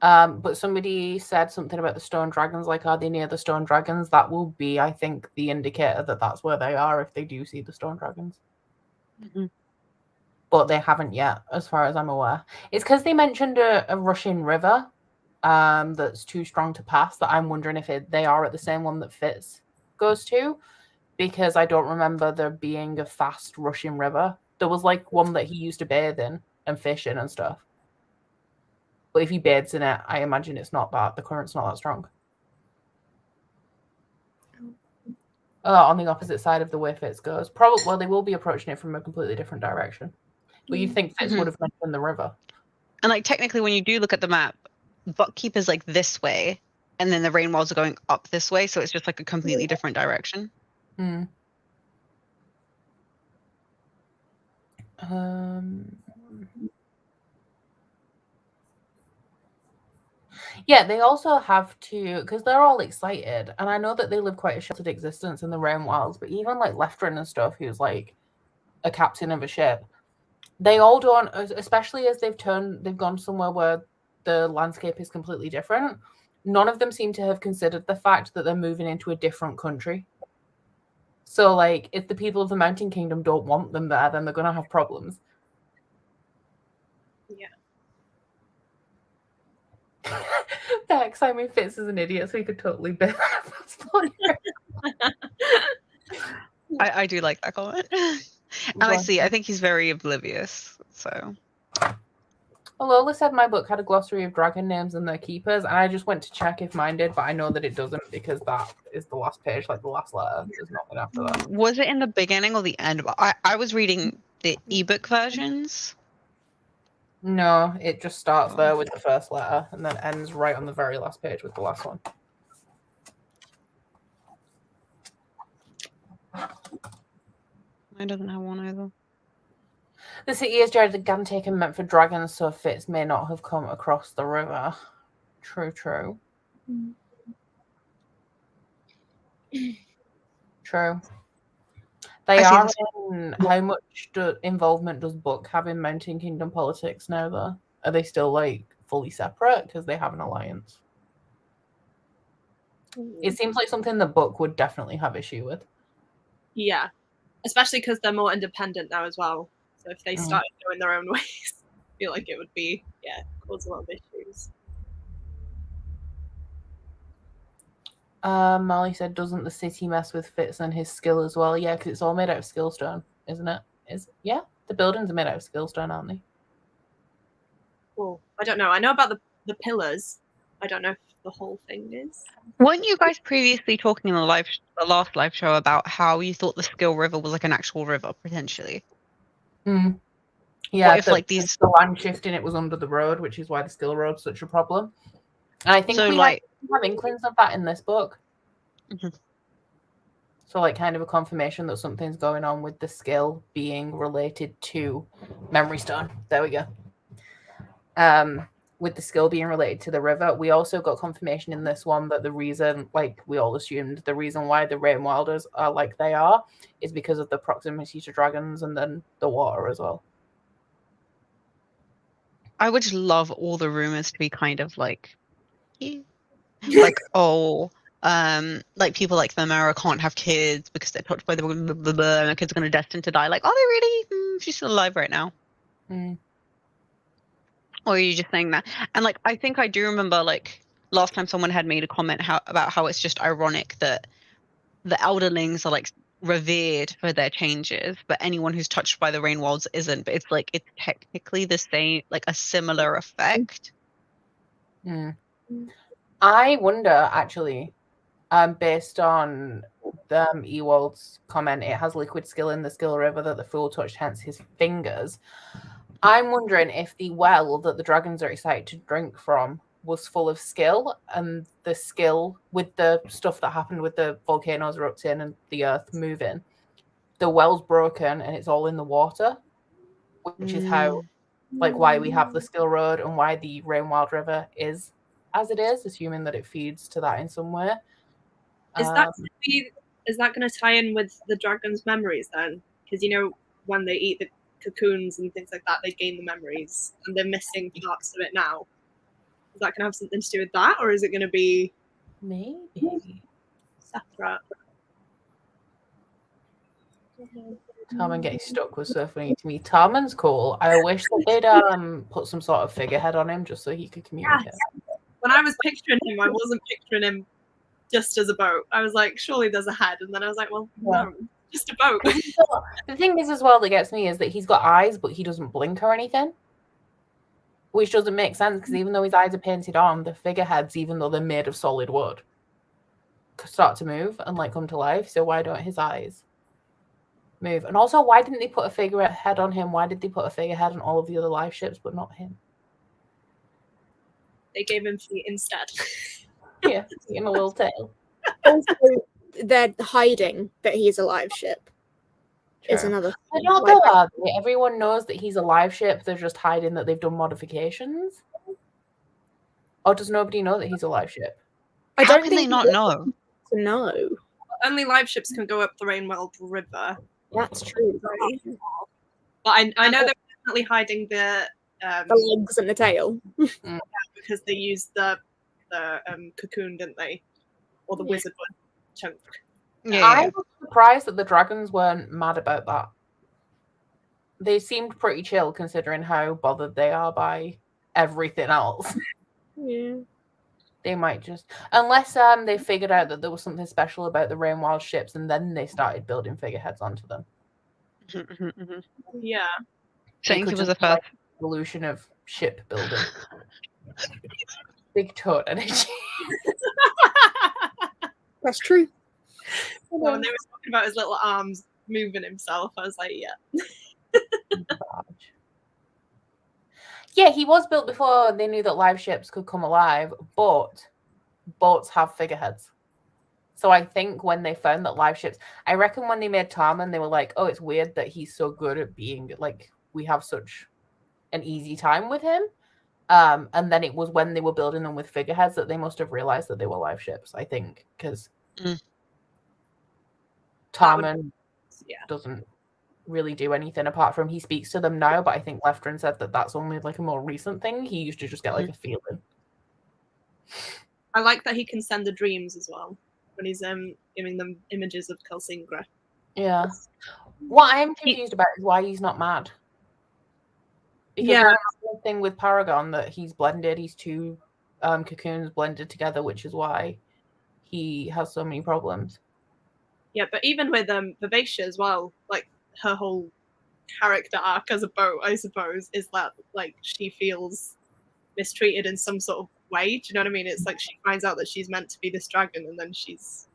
But somebody said something about the stone dragons, like, are they near the stone dragons? That will be, I think, the indicator that that's where they are if they do see the stone dragons. But they haven't yet, as far as I'm aware. It's because they mentioned a rushing river that's too strong to pass that I'm wondering if they are at the same one that Fitz goes to, because I don't remember there being a fast rushing river. There was like one that he used to bathe in and fish in and stuff. But if he bathes in it, I imagine it's not that. The current's not that strong. On the opposite side of the way Fitz goes. Probably, well, they will be approaching it from a completely different direction. But you think Fitz would have mentioned the river. And like, technically, when you do look at the map, Buckkeep is like this way, and then the Rain Wilds are going up this way, so it's just like a completely different direction. Yeah, they also have to, because they're all excited, and I know that they live quite a sheltered existence in the Rain Wilds, but even like Leftrin and stuff, who's like a captain of a ship, they all don't, especially as they've gone somewhere where the landscape is completely different. None of them seem to have considered the fact that they're moving into a different country. So, like, if the people of the Mountain Kingdom don't want them there, then they're going to have problems. Yeah. Bex, I mean, Fitz is an idiot, so he could totally be. I do like that comment. And I think he's very oblivious, so. Lola said my book had a glossary of dragon names and their keepers, and I just went to check if mine did, but I know that it doesn't because that is the last page, like the last letter. There's nothing after that. Was it in the beginning or the end? I was reading the ebook versions. No, it just starts there with the first letter and then ends right on the very last page with the last one. Mine doesn't have one either. The city is gigantic and meant for dragons, so Fitz may not have come across the river. True. True. They are in. How much involvement does Book have in Mountain Kingdom politics now, though? Are they still, like, fully separate because they have an alliance? It seems like something the Book would definitely have issue with. Yeah. Especially because they're more independent now as well. So if they started going their own ways, I feel like it would be, cause a lot of issues. Molly said, doesn't the city mess with Fitz and his skill as well? Yeah, because it's all made out of skillstone, isn't it? The buildings are made out of skillstone, aren't they? Well, I don't know. I know about the pillars. I don't know if the whole thing is. Weren't you guys previously talking in the last live show about how you thought the Skill River was like an actual river, potentially? Yeah, what if like these the land shifting, it was under the road, which is why the Skill Road's such a problem. And I think we have inklings of that in this book. Mhm. So like kind of a confirmation that something's going on with the skill being related to Memory Stone. There we go. With the skill being related to the river, we also got confirmation in this one that the reason, like we all assumed, the reason why the Rain Wilders are like they are is because of the proximity to dragons and then the water as well. I would love all the rumors to be kind of like, like, oh, like people like Femera can't have kids because they're touched by the blah, blah, blah, and the kids are going to destined to die. Like, are they really? She's still alive right now. Or are you just saying that? And like, I think I do remember like last time someone had made a comment about how it's just ironic that the Elderlings are like revered for their changes, but anyone who's touched by the Rain Wilds isn't. But it's like it's technically the same, like a similar effect. I wonder actually, based on the Ewald's comment, it has liquid skill in the skill river that the fool touched, hence his fingers. I'm wondering if the well that the dragons are excited to drink from was full of skill, and the skill with the stuff that happened with the volcanoes erupting and the earth moving, the well's broken and it's all in the water, which is how, like, why we have the skill road and why the Rain Wild River is as it is, assuming that it feeds to that in some way. Is that going to tie in with the dragon's memories then? Because you know when they eat the cocoons and things like that, they gain the memories, and they're missing parts of it now. Is that going to have something to do with that, or is it going to be maybe separate? Tarman getting stuck was so funny to me. Tarman's cool. I wish that they'd put some sort of figurehead on him just so he could communicate. Yes. When I was picturing him, I wasn't picturing him just as a boat. I was like, surely there's a head, and then I was like, well, no, just a boat. The thing is, as well, that gets me is that he's got eyes, but he doesn't blink or anything, which doesn't make sense because even though his eyes are painted on, the figureheads, even though they're made of solid wood, start to move and like come to life. So why don't his eyes move? And also, why didn't they put a figurehead on him? Why did they put a figurehead on all of the other life ships, but not him? They gave him feet instead. Yeah, give him a little tail. Also, they're hiding that he's a live ship. True. Is another They're thing. not Like, though, are they? Everyone knows that he's a live ship. They're just hiding that they've done modifications. Or does nobody know that he's a live ship? I How don't can think they not know? to know. Only live ships can go up the Rain Wild River. That's true. Right? But I know they're definitely hiding the legs and the tail. because they used the cocoon, didn't they? Or the wizard one chunk. Yeah. I was surprised that the dragons weren't mad about that. They seemed pretty chill considering how bothered they are by everything else. Yeah. They might just, unless they figured out that there was something special about the Rain Wild ships, and then they started building figureheads onto them. Yeah. Saying he was a a first. evolution of ship building. Big toad energy. That's true. When they were talking about his little arms moving himself, I was like, yeah. Yeah, he was built before they knew that live ships could come alive, but boats have figureheads. So I think when they found that live ships, I reckon when they made Tarman, they were like, oh, it's weird that he's so good at being, like, we have such an easy time with him. And then it was when they were building them with figureheads that they must have realized that they were live ships, I think, because Tarman doesn't really do anything apart from he speaks to them now, but I think Leftrin said that that's only like a more recent thing. He used to just get like a feeling. I like that he can send the dreams as well when he's giving them images of Kelsingra. Yeah. What I'm confused about is why he's not mad. Because Yeah. the thing with Paragon that he's blended, he's two cocoons blended together, which is why he has so many problems. Yeah, but even with Vivacia as well, like her whole character arc as a boat, I suppose, is that like she feels mistreated in some sort of way. Do you know what I mean? It's like she finds out that she's meant to be this dragon, and then she's.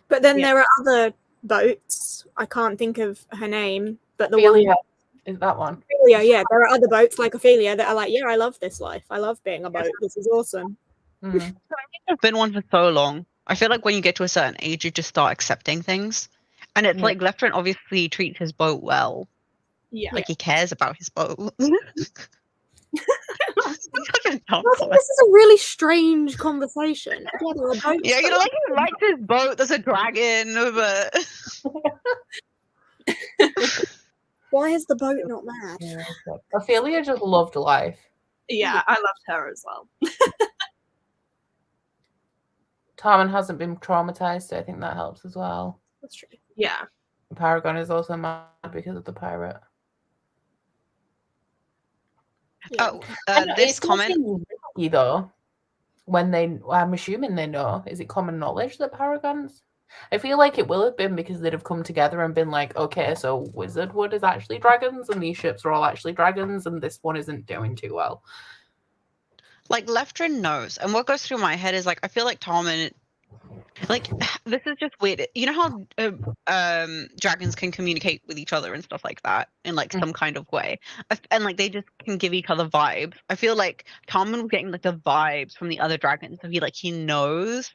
But then there are other boats. I can't think of her name, but the Ophelia one is that one. Ophelia, yeah, there are other boats like Ophelia that are like, yeah, I love this life. I love being a boat. This is awesome. I've been one for so long. I feel like when you get to a certain age, you just start accepting things. And it's Yeah. like Lefton obviously treats his boat well. Yeah. Like he cares about his boat. Such a dumb I think comment. this is a really strange conversation. Yeah, there are boats. Yeah, you know, like he likes his boat. There's a dragon, but Why is the boat not mad? Yeah, Ophelia just loved life. Yeah, I loved her as well. Tarman hasn't been traumatized, so I think that helps as well. That's true. Yeah. Paragon is also mad because of the pirate. Yeah. this comment. Risky, though, when I'm assuming they know. Is it common knowledge that Paragons? I feel like it will have been because they'd have come together and been like, okay, so Wizardwood is actually dragons, and these ships are all actually dragons, and this one isn't doing too well. Like Leftrin knows, and what goes through my head is like I feel like Tommen, like this is just weird. You know how dragons can communicate with each other and stuff like that in like some kind of way, and like they just can give each other vibes. I feel like Tommen was getting like the vibes from the other dragons. So he knows,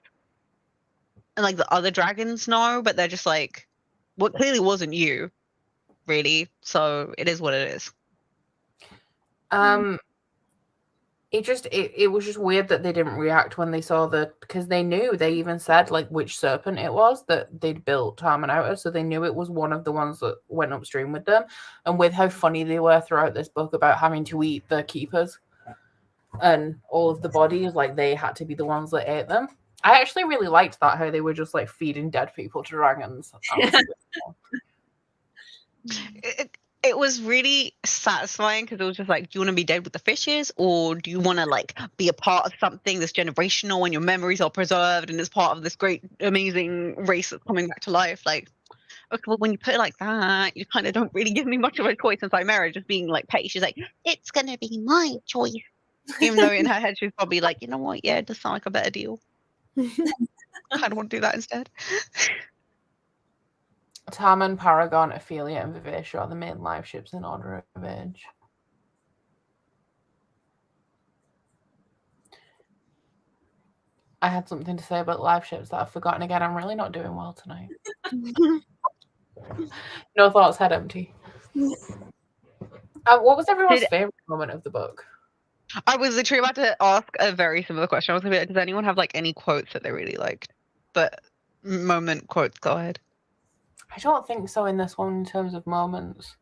and like the other dragons know, but they're just like, well, it clearly wasn't you, really. So it is what it is. It was just weird that they didn't react when they saw because they knew, they even said like which serpent it was that they'd built Tarman out of, so they knew it was one of the ones that went upstream with them. And with how funny they were throughout this book about having to eat the keepers and all of the bodies, like they had to be the ones that ate them. I actually really liked that, how they were just like feeding dead people to dragons. It was really satisfying because it was just like, do you want to be dead with the fishes, or do you want to like be a part of something that's generational and your memories are preserved and it's part of this great, amazing race that's coming back to life? Like, okay, well, when you put it like that, you kind of don't really give me much of a choice inside marriage. Just being like petty, she's like, it's gonna be my choice, even though in her head she's probably like, you know what? Yeah, it does sound like a better deal. I kind of want to do that instead. Tarman, Paragon, Ophelia, and Vivacia are the main live ships in order of age. I had something to say about live ships that I've forgotten again. I'm really not doing well tonight. No thoughts, head empty. What was everyone's favorite moment of the book? I was literally about to ask a very similar question. I was gonna be like, does anyone have like any quotes that they really liked? But moment quotes, go ahead. I don't think so in this one in terms of moments.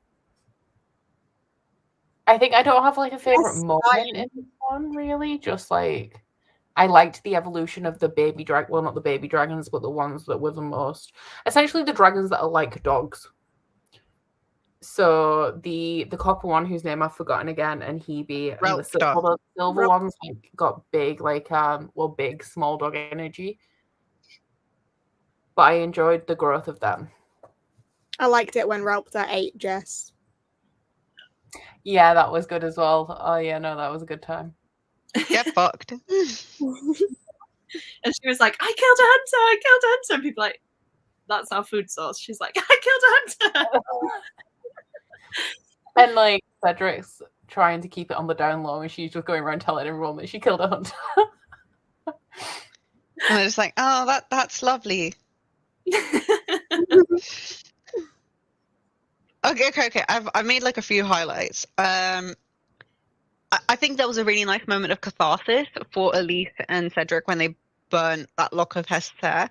I think I don't have like a favorite moment in this one, really. Just like I liked the evolution of the baby dragon. Well, not the baby dragons, but the ones that were the most. Essentially, the dragons that are like dogs. So the copper one, whose name I've forgotten again, and Hebe, and the silver ones like got big, like big small dog energy. But I enjoyed the growth of them. I liked it when Ralph ate Jess. Yeah, that was good as well. Oh yeah, no, that was a good time. Get fucked. And she was like, I killed a hunter. And people like, that's our food source. She's like, I killed a hunter. And like Cedric's trying to keep it on the down low, and she's just going around telling everyone that she killed a hunter. And they're just like, oh, that's lovely. Okay. I've made like a few highlights. I think there was a really nice moment of catharsis for Elise and Cedric when they burnt that lock of Hest's hair.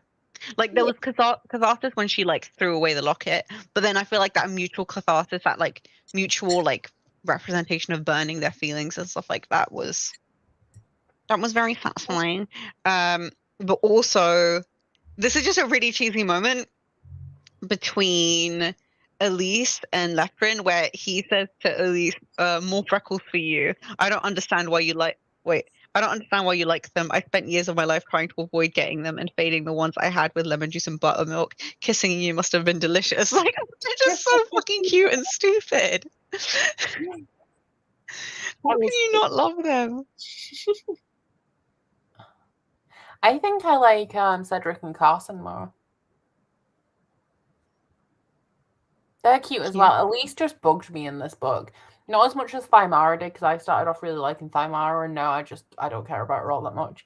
Like there was catharsis when she like threw away the locket, but then I feel like that mutual catharsis, that like mutual like representation of burning their feelings and stuff like that was very satisfying. But also, this is just a really cheesy moment between Elise and Lefrin, where he says to Elise, more freckles for you. I don't understand why you like them. I spent years of my life trying to avoid getting them and fading the ones I had with lemon juice and buttermilk. Kissing you must have been delicious. Like, they're just so fucking cute and stupid. How can you not love them? I think I like Cedric and Carson more. They're cute as well. Elise just bugged me in this book. Not as much as Thymara did, because I started off really liking Thymara, and now I don't care about her all that much.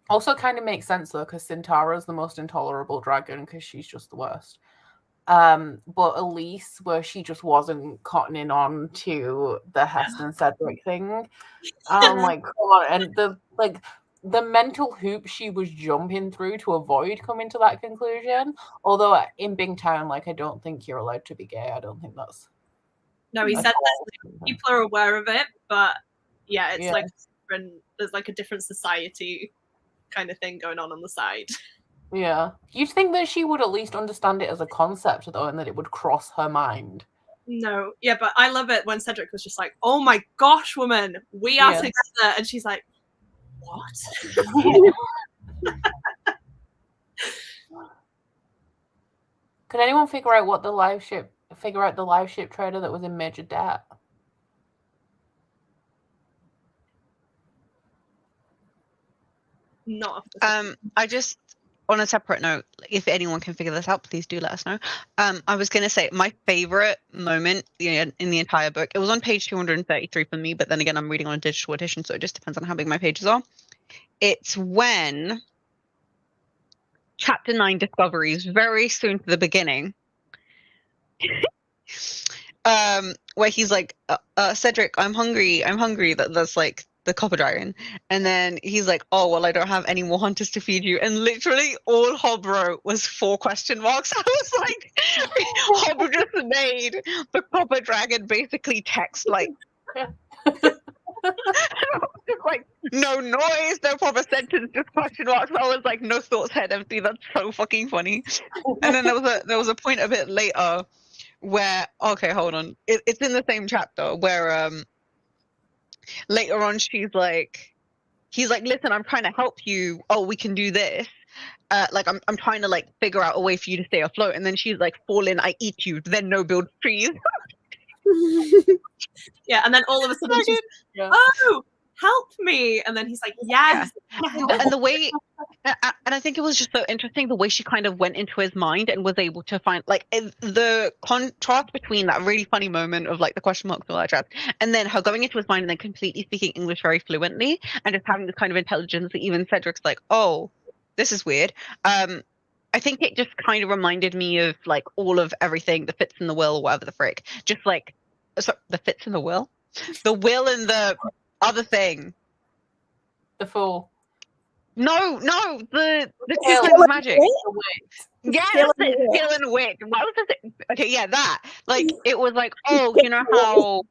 Also kind of makes sense though, because Centaura's the most intolerable dragon because she's just the worst. But Elise, where she just wasn't cottoning on to the Heston Cedric thing, like, come on, and the mental hoop she was jumping through to avoid coming to that conclusion. Although in Bingtown, like, I don't think you're allowed to be gay. I don't think that's. No, he said that people are aware of it, but yeah, it's like different. There's like a different society kind of thing going on the side. Yeah. You'd think that she would at least understand it as a concept, though, and that it would cross her mind. No. Yeah, but I love it when Cedric was just like, oh my gosh, woman, we are together. And she's like, what? Could anyone figure out the live ship trader that was in major debt? Not. I just, on a separate note, if anyone can figure this out, please do let us know. I was going to say my favorite moment in the entire book, it was on page 233 for me, but then again, I'm reading on a digital edition, so it just depends on how big my pages are. It's when chapter 9 discoveries, very soon to the beginning, where he's like, Cedric, I'm hungry. That's like the copper dragon. And then he's like, oh, well, I don't have any more hunters to feed you. And literally all Hobb wrote was 4 question marks. I was like, Hobb just made the copper dragon basically text like, like no noise, no proper sentence, just question marks. I was like, no thoughts, head empty. That's so fucking funny. And then there was a point a bit later where, okay, hold on, it's in the same chapter where later on he's like, listen, I'm trying to help you. Oh, we can do this. Like I'm trying to like figure out a way for you to stay afloat. And then she's like, fall in, I eat you. Then no build trees. Yeah, and then all of a sudden she's like, oh, help me. And then he's like, yes. And the way, and I think it was just so interesting the way she kind of went into his mind and was able to find like the contrast between that really funny moment of like the question marks and all that jazz, and then her going into his mind and then completely speaking English very fluently and just having this kind of intelligence that even Cedric's like, oh, this is weird. I think it just kind of reminded me of like all of everything, the fits in the will, whatever the frick, just like the fits in the will, and the other thing, the fool. No, the two kinds of magic. Yeah, skill and wit. What was it? Okay, yeah, that. Like, it was like, oh, you know how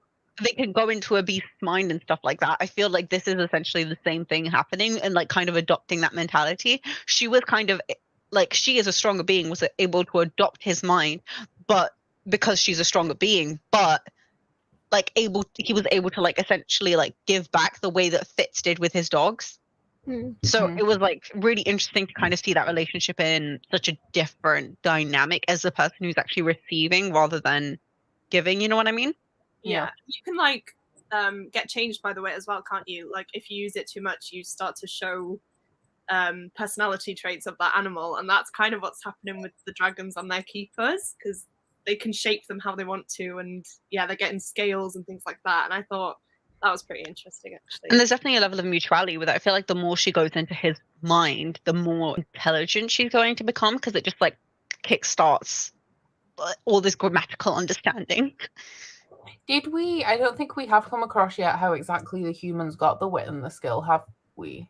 they can go into a beast's mind and stuff like that. I feel like this is essentially the same thing happening and like kind of adopting that mentality. She was kind of like, she as a stronger being was able to adopt his mind, but because she's a stronger being, but like he was able to like essentially like give back the way that Fitz did with his dogs. So it was like really interesting to kind of see that relationship in such a different dynamic as the person who's actually receiving rather than giving, you know what I mean? Yeah. You can like get changed by the way as well, can't you? Like if you use it too much, you start to show personality traits of that animal, and that's kind of what's happening with the dragons and their keepers, because they can shape them how they want to, and yeah, they're getting scales and things like that. And I thought that was pretty interesting, actually. And there's definitely a level of mutuality with it. I feel like the more she goes into his mind, the more intelligent she's going to become, because it just like kickstarts all this grammatical understanding. Did we? I don't think we have come across yet how exactly the humans got the wit and the skill, have we?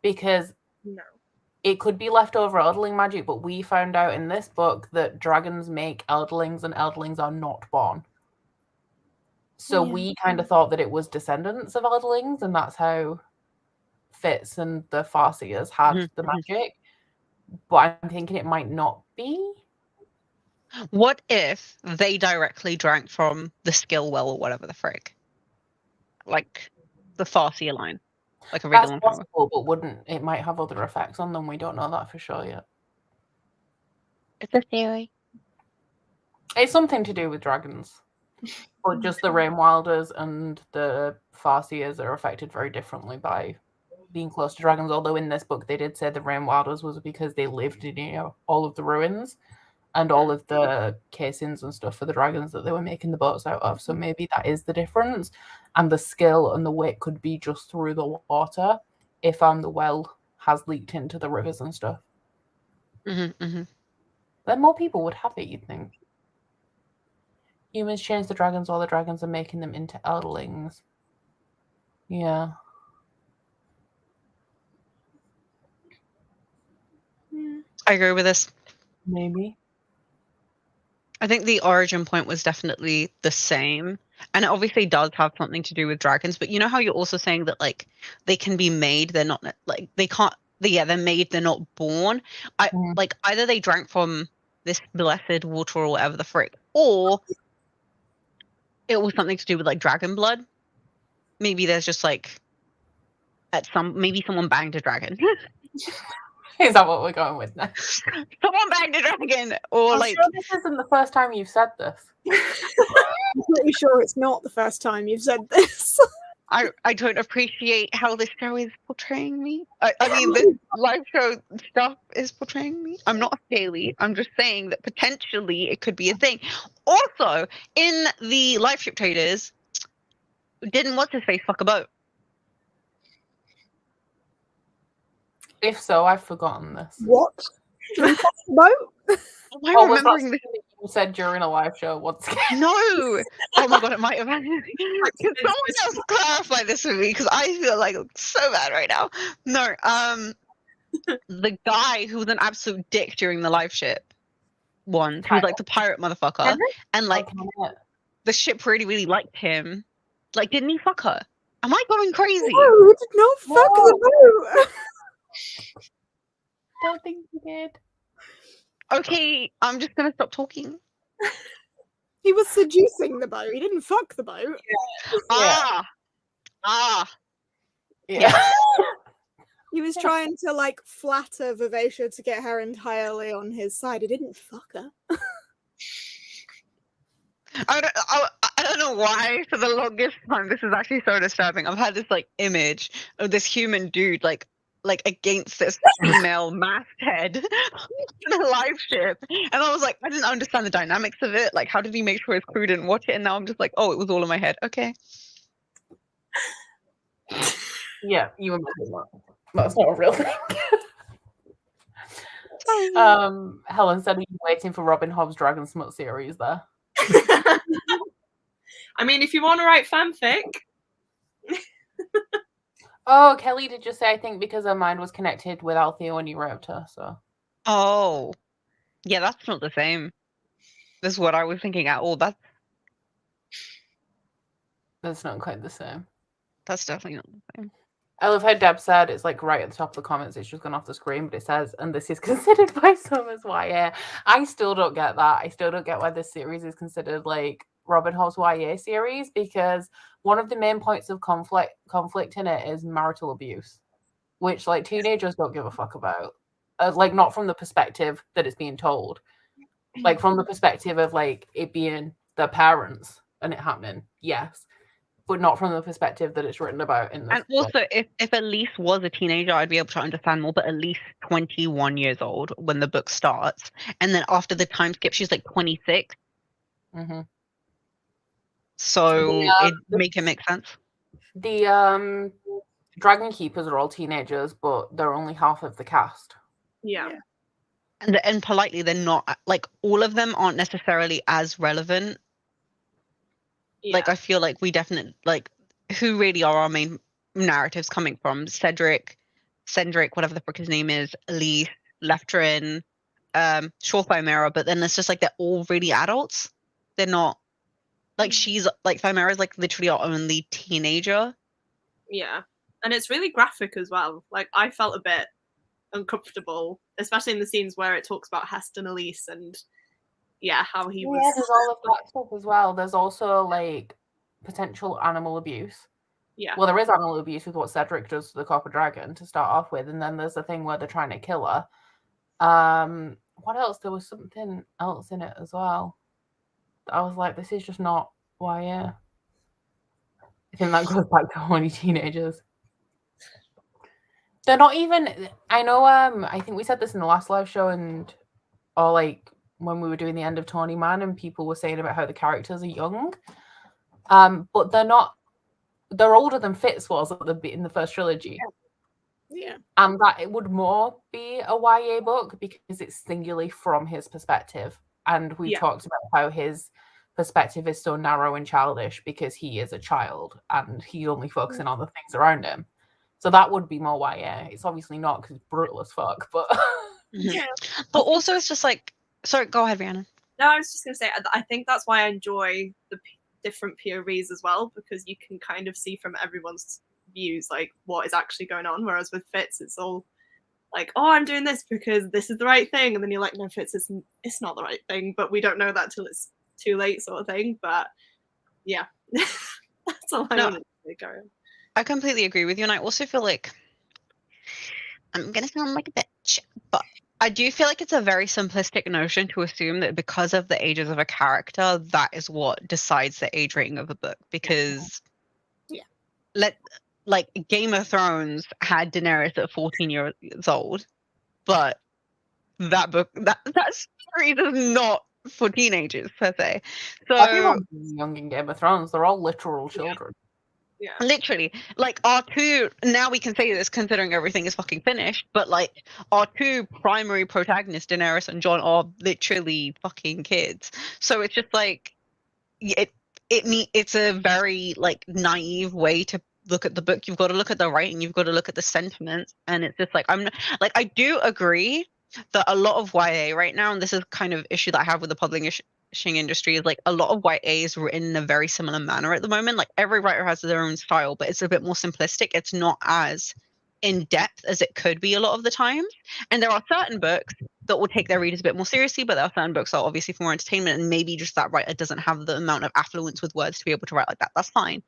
Because no, it could be leftover elderling magic, but we found out in this book that dragons make elderlings and elderlings are not born. So we kind of thought that it was descendants of elderlings, and that's how Fitz and the Farseers had the magic. But I'm thinking it might not be. What if they directly drank from the skill well or whatever the frick? Like the Farseer line. Like a really long time ago. But wouldn't it might have other effects on them? We don't know that for sure yet. It's a theory. It's something to do with dragons. But just the Rain Wilders and the Farseers are affected very differently by being close to dragons. Although in this book they did say the Rain Wilders was because they lived in all of the ruins and all of the casings and stuff for the dragons that they were making the boats out of. So maybe that is the difference. And the skill and the wit could be just through the water if the well has leaked into the rivers and stuff. Mm-hmm. Then more people would have it, you'd think. Humans change the dragons while the dragons are making them into elderlings. Yeah. I agree with this. Maybe. I think the origin point was definitely the same. And it obviously does have something to do with dragons. But you know how you're also saying that, like, they can be made, they're not, like, they can't, they're made, they're not born. Like, either they drank from this blessed water or whatever the frick, or it was something to do with, like, dragon blood. Maybe there's just, like, maybe someone banged a dragon. Is that what we're going with now? Someone banged a dragon! Or, I'm like... sure this isn't the first time you've said this. I'm pretty sure it's not the first time you've said this. I don't appreciate how this show is portraying me. I mean, this live show stuff is portraying me. I'm not a scaly. I'm just saying that potentially it could be a thing. Also, in the live ship traders, didn't what's his face fuck a boat? If so, I've forgotten this. What? Boat? Am I Oh, was that remembering this? something that you said during a live show once again? No. Oh my god, it might have. Can someone else clarify this for me? Because I feel like so bad right now. No. The guy who was an absolute dick during the live ship one, who was like the pirate motherfucker, and like the ship really, really liked him. Like, didn't he fuck her? Am I going crazy? No, he did not fuck the boat. Don't think he did. Okay, I'm just gonna stop talking. He was seducing the boat. He didn't fuck the boat. Yeah. He was trying to like flatter Vivacia to get her entirely on his side. He didn't fuck her. I don't know why for the longest time this is actually so disturbing. I've had this like image of this human dude like against this female masthead in a live ship, and I was like, I didn't understand the dynamics of it. Like, how did he make sure his crew didn't watch it? And now I'm just like, oh, it was all in my head. Okay. Yeah, you imagine that. That's not a real thing. Helen said, "Are you waiting for Robin Hobb's Dragon Smut series?" There. I mean, if you want to write fanfic. Oh, Kelly did just say, I think because her mind was connected with Althea when you wrote her, so. Oh. Yeah, that's not the same. That's what I was thinking at all. That's not quite the same. That's definitely not the same. I love how Deb said it's like right at the top of the comments. It's just gone off the screen, but it says, and this is considered by some as YA. I still don't get that. I still don't get why this series is considered like Robin Hobb's YA series, because one of the main points of conflict in it is marital abuse, which like teenagers don't give a fuck about. Like not from the perspective that it's being told, like from the perspective of like it being their parents and it happening. Yes. But not from the perspective that it's written about in this. And also, if Elise was a teenager, I'd be able to understand more. But Elise, 21 years old when the book starts, and then after the time skip, she's like 26. Mm-hmm. So it make sense. The Dragon Keepers are all teenagers, but they're only half of the cast. Yeah. And politely, they're not like all of them aren't necessarily as relevant. Yeah. Like, I feel like we definitely, like, who really are our main narratives coming from? Cedric, whatever the frick his name is, Elise, Leftrin, Surefire Mirror, but then it's just like they're all really adults. They're not, like, she's, like, Thymera is, like, literally our only teenager. Yeah. And it's really graphic as well. Like, I felt a bit uncomfortable, especially in the scenes where it talks about Heston, Elise, and how he was. Yeah, there's all of that stuff as well. There's also like potential animal abuse. Yeah. Well, there is animal abuse with what Cedric does to the Copper Dragon to start off with, and then there's the thing where they're trying to kill her. What else? There was something else in it as well. I was like, this is just not YA. I think that goes back to horny teenagers. They're not even. I know. I think we said this in the last live show, or like when we were doing the end of Tawny Man, and people were saying about how the characters are young, but they're not. They're older than Fitz was in the first trilogy. Yeah. And that it would more be a YA book because it's singularly from his perspective. And we talked about how his perspective is so narrow and childish because he is a child and he's only focusing on the things around him. So that would be more YA. It's obviously not because it's brutal as fuck, but But also it's just like, sorry, go ahead, Rihanna. No, I was just gonna say I think that's why I enjoy the different POVs as well, because you can kind of see from everyone's views like what is actually going on. Whereas with Fitz, it's all like, oh, I'm doing this because this is the right thing, and then you're like, no, Fitz, it's not the right thing, but we don't know that till it's too late, sort of thing. But yeah, that's all I wanted to say, Karen. I completely agree with you, and I also feel like I'm gonna sound like a bitch, but I do feel like it's a very simplistic notion to assume that because of the ages of a character, that is what decides the age rating of a book. Because, like Game of Thrones had Daenerys at 14 years old, but that book, that series is not for teenagers per se. So everyone's young in Game of Thrones. They're all literal children. Yeah. Literally, like our two, now we can say this considering everything is fucking finished, but like our two primary protagonists, Daenerys and Jon, are literally fucking kids. So it's just like it's a very like naive way to look at the book. You've got to look at the writing, you've got to look at the sentiment, and it's just like I do agree that a lot of YA right now, and this is kind of issue that I have with the publishing industry, is like a lot of YA is written in a very similar manner at the moment. Like every writer has their own style, but it's a bit more simplistic. It's not as in depth as it could be a lot of the times. And there are certain books that will take their readers a bit more seriously, but there are certain books that are obviously for more entertainment, and maybe just that writer doesn't have the amount of affluence with words to be able to write like that. That's fine.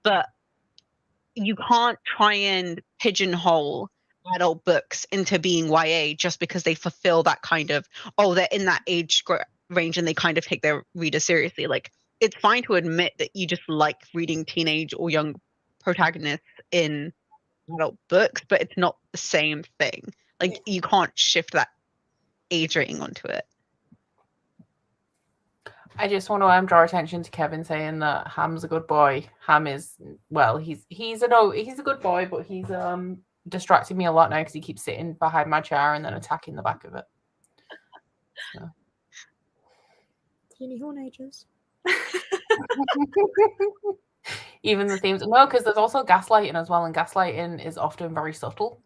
But you can't try and pigeonhole adult books into being YA just because they fulfill that kind of, oh, they're in that age range and they kind of take their readers seriously. Like, it's fine to admit that you just like reading teenage or young protagonists in adult books, but it's not the same thing. Like, you can't shift that age rating onto it. I just want to draw attention to Kevin saying that Ham's a good boy. Ham is, well, he's a good boy, but he's distracting me a lot now because he keeps sitting behind my chair and then attacking the back of it. So. Teeny hornagers. Even the themes, no, because there's also gaslighting as well, and gaslighting is often very subtle.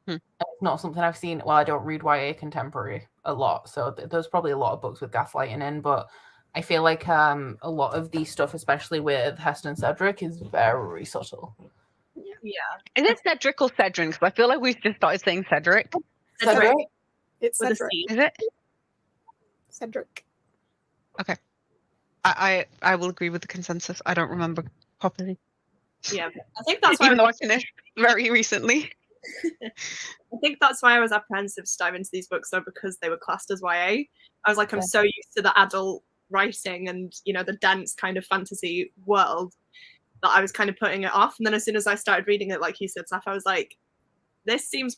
It's not something I've seen. Well, I don't read YA contemporary a lot, so there's probably a lot of books with gaslighting in, but I feel like a lot of the stuff, especially with Heston and Cedric, is very subtle. Yeah. Is it Cedric or Cedrin? Because I feel like we've just started saying Cedric. Cedric? It's With a Cedric. C. Is it? Cedric. Okay. I will agree with the consensus. I don't remember properly. Yeah. I think that's why Even though I finished very recently. I think that's why I was apprehensive to dive into these books though, because they were classed as YA. I was like, I'm so used to the adult writing and, you know, the dense kind of fantasy world that I was kind of putting it off. And then as soon as I started reading it, like you said, Saf, I was like, this seems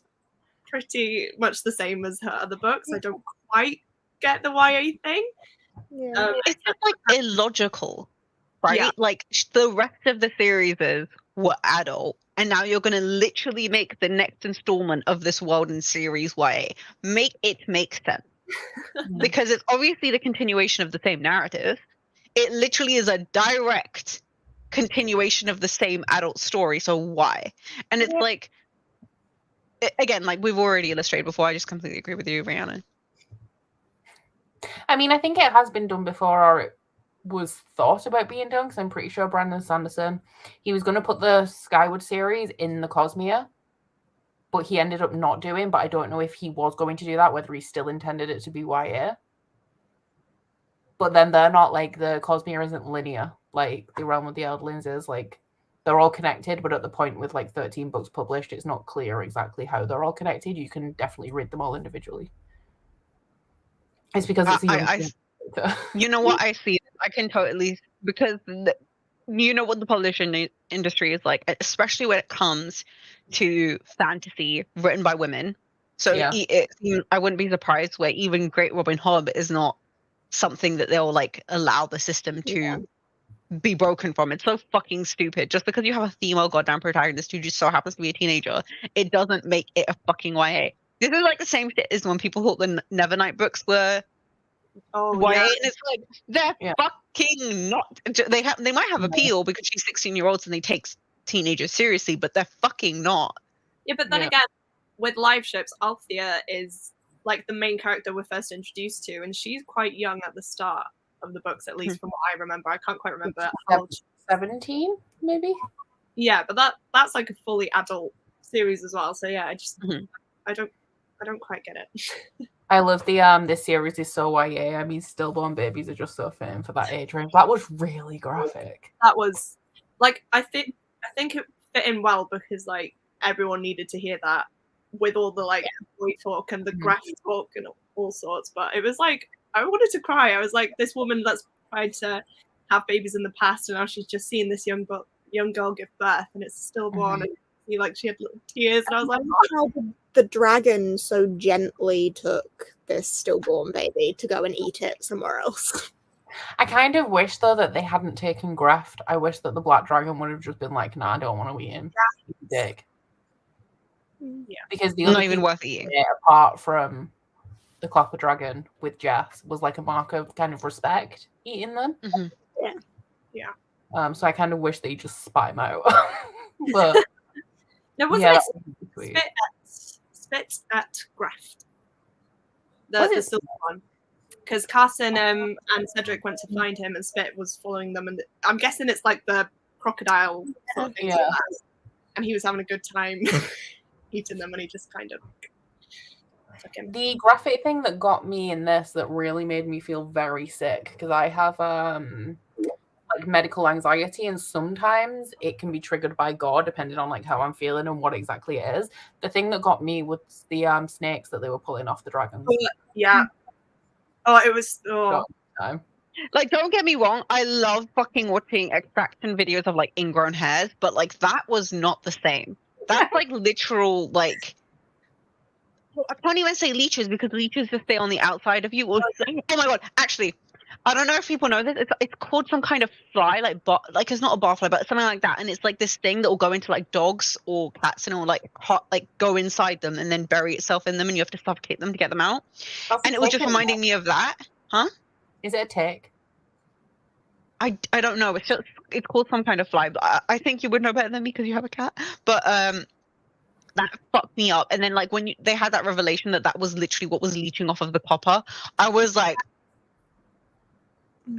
pretty much the same as her other books. I don't quite get the YA thing. Yeah. It's just like illogical, right? Yeah. Like the rest of the series were adult, and now you're going to literally make the next installment of this world and series YA. Make it make sense. Because it's obviously the continuation of the same narrative. It literally is a direct continuation of the same adult story, so why? And it's like, again, like we've already illustrated before, I just completely agree with you, Rihanna. I mean, I think it has been done before, or it was thought about being done, because I'm pretty sure Brandon Sanderson, he was going to put the Skyward series in the Cosmere, but he ended up not doing, but I don't know if he was going to do that, whether he still intended it to be YA. But then they're not, like, the Cosmere isn't linear, like the Realm of the Elderlings is, like, they're all connected, but at the point with, like, 13 books published, it's not clear exactly how they're all connected. You can definitely read them all individually. It's because it's you know what I see? I can totally, because you know what the publishing industry is like, especially when it comes to fantasy written by women. So I wouldn't be surprised where even Great Robin Hobb is not something that they'll like allow the system to be broken from. It's so fucking stupid. Just because you have a female goddamn protagonist who just so happens to be a teenager, it doesn't make it a fucking YA. This is like the same shit as when people thought the Nevernight books were Oh YA, yeah. and it's like they're fucking not. They might have appeal because she's 16-year-olds and they take teenagers seriously, but they're fucking not. Yeah, but then again, with live ships, Althea is like the main character we're first introduced to, and she's quite young at the start of the books, at least from what I remember. I can't quite remember how old 17, maybe. Yeah, but that's like a fully adult series as well. So yeah, I don't quite get it. I love the this series is so YA. I mean, stillborn babies are just so fitting for that age range. That was really graphic. That was like I think it fit in well because like everyone needed to hear that with all the like boy talk and the graphic talk and all sorts. But it was like I wanted to cry. I was like, this woman that's tried to have babies in the past, and now she's just seeing this young girl give birth, and it's stillborn, and like she had little tears, and I was like, how the dragon so gently took this stillborn baby to go and eat it somewhere else. I kind of wish though that they hadn't taken Greft. I wish that the black dragon would have just been like, "Nah, I don't want to eat him." Dick. Yeah, because the not other even worth eating. Apart from the copper dragon with Jess was like a mark of kind of respect eating them. Yeah. So I kind of wish they just spat him out. But no, wasn't it spit at Greft? The silver one. Because Carson and Cedric went to find him, and Spit was following them, and I'm guessing it's like the crocodile sort of thing. Yeah. And he was having a good time eating them, and he just kind of took him. The graphic thing that got me in this that really made me feel very sick, because I have like medical anxiety, and sometimes it can be triggered by gore depending on like how I'm feeling and what exactly it is. The thing that got me was the snakes that they were pulling off the dragons. Yeah. Oh, it was. Like, don't get me wrong, I love fucking watching extraction videos of like ingrown hairs, but like that was not the same. That's like literal, like, I can't even say leeches because leeches just stay on the outside of you. Oh my god, actually, I don't know if people know this. It's called some kind of fly, like it's not a barfly, but something like that. And it's like this thing that will go into like dogs or cats and it will like go inside them and then bury itself in them, and you have to suffocate them to get them out. And it was just reminding me of that. Huh? Is it a tick? I don't know. It's called some kind of fly. But I think you would know better than me because you have a cat. But that fucked me up. And then like when they had that revelation that was literally what was leeching off of the copper, I was like,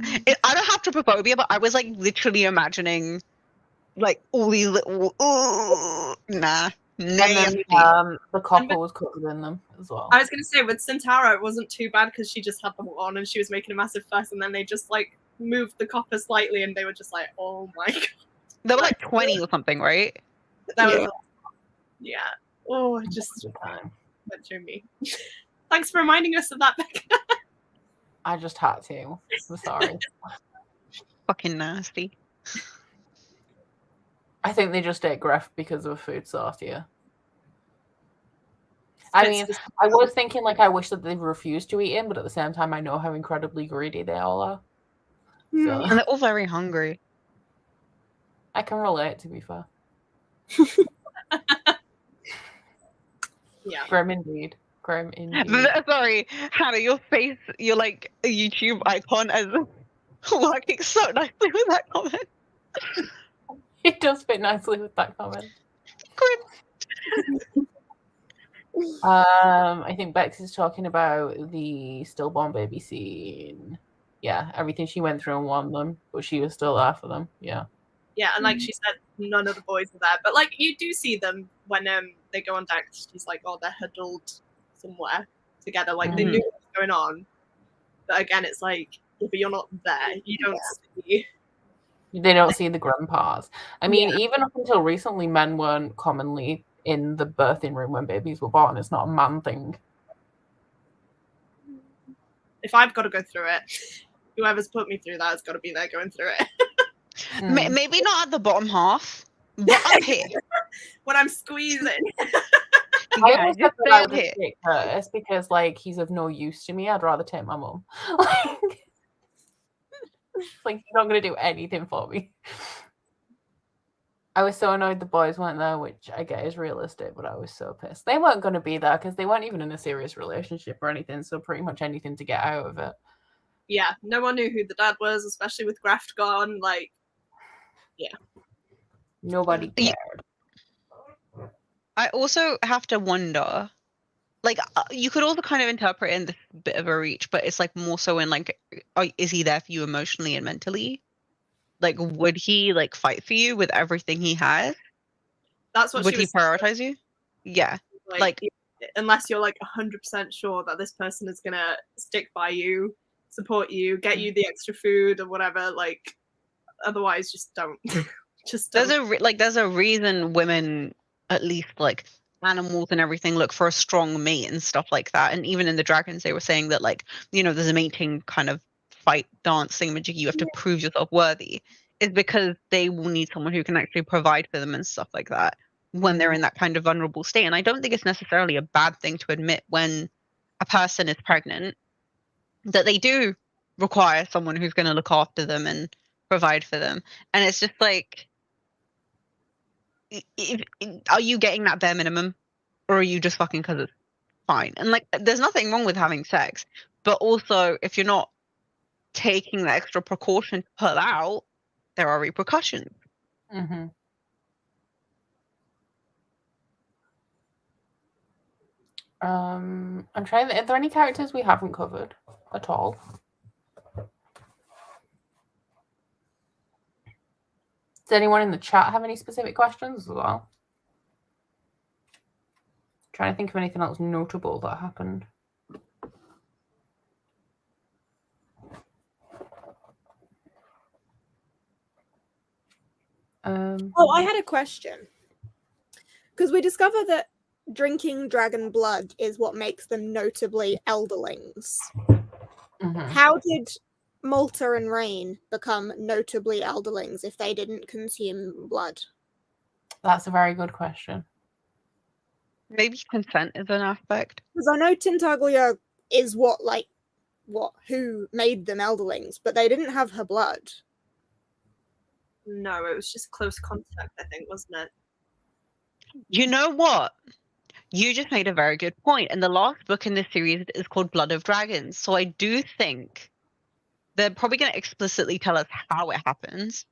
I don't have trypophobia, but I was like literally imagining like all these little nah. And then, the copper was covered in them as well. I was going to say with Centauro, it wasn't too bad because she just had them on and she was making a massive fuss, and then they just like moved the copper slightly, and they were just like, oh my god. They were like 20 or something, right? That was Oh, it just went through me. Thanks for reminding us of that, Becca. I just had to. I'm sorry. Fucking nasty. I think they just ate Gref because of a food source, yeah. I mean, I was thinking, like, I wish that they refused to eat him, but at the same time, I know how incredibly greedy they all are. So. And they're all very hungry. I can relate, to be fair. Yeah. Grim indeed. Grim indeed. Sorry, Hannah, your face, you're like a YouTube icon as working so nicely with that comment. It does fit nicely with that comment. Grim. I think Bex is talking about the stillborn baby scene. Yeah, everything she went through and won them, but she was still there for them. Yeah. Yeah, and like she said, none of the boys are there, but like you do see them when they go on deck. She's like, oh, they're huddled somewhere together, like they knew what was going on. But again, it's like, yeah, but you're not there. You don't see. They don't see the grandpas. I mean, even up until recently, men weren't commonly in the birthing room when babies were born. It's not a man thing. If I've got to go through it, whoever's put me through that has got to be there going through it. Maybe not at the bottom half, but up here. When I'm squeezing. I always said that I would take Curtis because, like, he's of no use to me. I'd rather take my mum. Like, you're not going to do anything for me. I was so annoyed the boys weren't there, which I get is realistic, but I was so pissed. They weren't going to be there because they weren't even in a serious relationship or anything, so pretty much anything to get out of it. Yeah, no one knew who the dad was, especially with Graft gone. Like, yeah. Nobody cared. I also have to wonder, like, you could also kind of interpret in this bit of a reach, but it's like more so in like, is he there for you emotionally and mentally? Like, would he like fight for you with everything he has? That's what Would she he was prioritize you? Yeah. Like, unless you're like 100% sure that this person is gonna stick by you, support you, get you the extra food or whatever, like, otherwise just don't. Just don't. there's a reason women, at least like animals and everything, look for a strong mate and stuff like that. And even in the dragons, they were saying that, like, you know, there's a mating kind of fight dance thingamajig. You have to prove yourself worthy. Is because they will need someone who can actually provide for them and stuff like that when they're in that kind of vulnerable state. And I don't think it's necessarily a bad thing to admit when a person is pregnant that they do require someone who's going to look after them and provide for them. And it's just like, are you getting that bare minimum, or are you just fucking because it's fine? And like, there's nothing wrong with having sex, but also if you're not taking the extra precaution to pull out, there are repercussions. Mm-hmm. I'm trying. Are there any characters we haven't covered at all? Does anyone in the chat have any specific questions as well? Trying to think of anything else notable that happened. I had a question. Because we discover that drinking dragon blood is what makes them notably elderlings. Mm-hmm. How did Malta and Rain become notably elderlings if they didn't consume blood? That's a very good question. Maybe consent is an aspect. Because I know Tintaglia is who made them elderlings, but they didn't have her blood. No, it was just close contact, I think, wasn't it? You know what? You just made a very good point. And the last book in this series is called Blood of Dragons. So I do think they're probably going to explicitly tell us how it happens.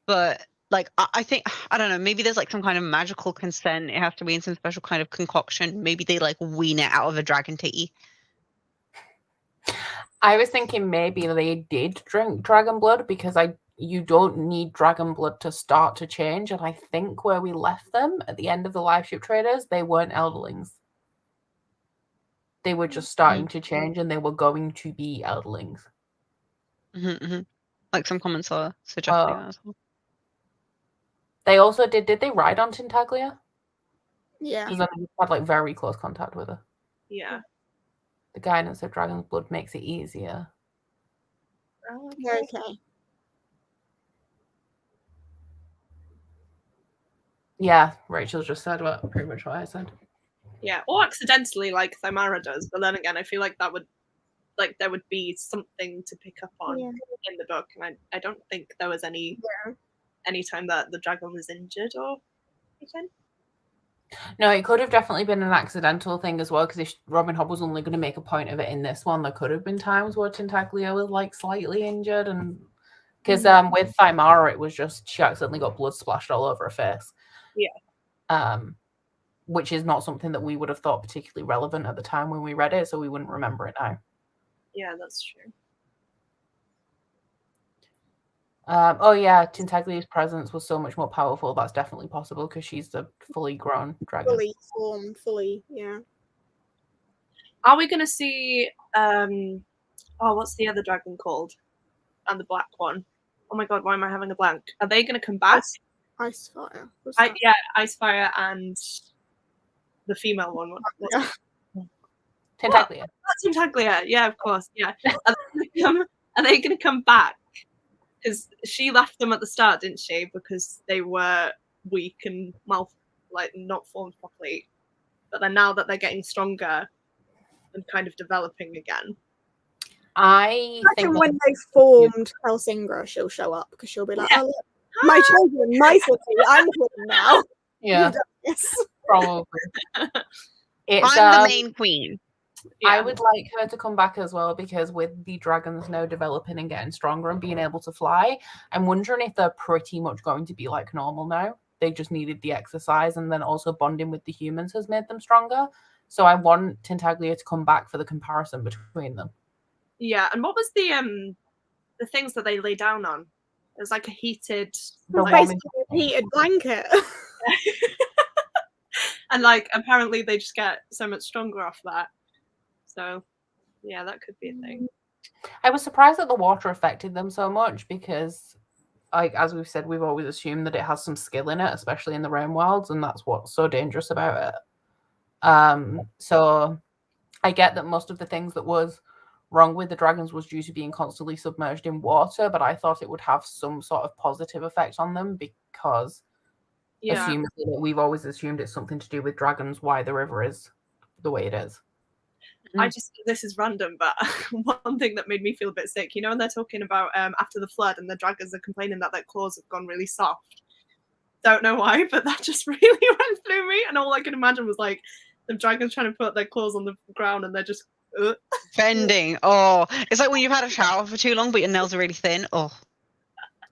But like, I think, I don't know, maybe there's like some kind of magical consent. It has to be in some special kind of concoction. Maybe they like wean it out of a dragon to eat. I was thinking maybe they did drink dragon blood because you don't need dragon blood to start to change. And I think where we left them at the end of the Live Ship Traders, they weren't elderlings. They were just starting to change and they were going to be elderlings. Mm-hmm, mm-hmm. Like some comments are suggesting that as well. They also did they ride on Tintaglia? Yeah. Because they had like very close contact with her. Yeah. The guidance of dragon's blood makes it easier. Okay. Yeah, Rachel just said pretty much what I said. Yeah, or accidentally, like Thymara does. But then again, I feel like that would, like, there would be something to pick up on in the book, and I don't think there was any time that the dragon was injured or anything. No, it could have definitely been an accidental thing as well, because if Robin Hobb was only going to make a point of it in this one, there could have been times where Tintaglia was like slightly injured, and because with Thymara it was just she accidentally got blood splashed all over her face. Yeah. Which is not something that we would have thought particularly relevant at the time when we read it, so we wouldn't remember it now. Yeah, that's true. Oh yeah, Tintaglia's presence was so much more powerful. That's definitely possible because she's a fully grown dragon. Fully formed, yeah. Are we going to see, what's the other dragon called? And the black one. Oh my god, why am I having a blank? Are they going to come back? Icefire. Yeah, Icefire and the female one. Tintaglia. That's Tintaglia. Yeah, of course. Yeah. Are they going to come back? Because she left them at the start, didn't she? Because they were weak and not formed properly. But then now that they're getting stronger and kind of developing again. I think Imagine when they formed Helsingra, she'll show up because she'll be like, "Oh, look, my children, my city, I'm queen now." yeah, You've done this. probably. It's I'm the main queen. I would like her to come back as well, because with the dragons now developing and getting stronger and being able to fly, I'm wondering if they're pretty much going to be like normal now. They just needed the exercise, and then also bonding with the humans has made them stronger. So I want Tintaglia to come back for the comparison between them. Yeah, and what was the things that they lay down on? It was like a heated, The like, warming- Basically, a heated blanket. and like apparently they just get so much stronger off that. So yeah, that could be a thing. I was surprised that the water affected them so much, because, like, as we've said, we've always assumed that it has some skill in it, especially in the Rain Wilds, and that's what's so dangerous about it. So I get that most of the things that was wrong with the dragons was due to being constantly submerged in water, but I thought it would have some sort of positive effect on them, because we've always assumed it's something to do with dragons, why the river is the way it is. This is random, but one thing that made me feel a bit sick, when they're talking about after the flood and the dragons are complaining that their claws have gone really soft. Don't know why, but that just really went through me, and all I could imagine was like the dragons trying to put their claws on the ground and they're just Bending. Oh, it's like when you've had a shower for too long but your nails are really thin. Oh.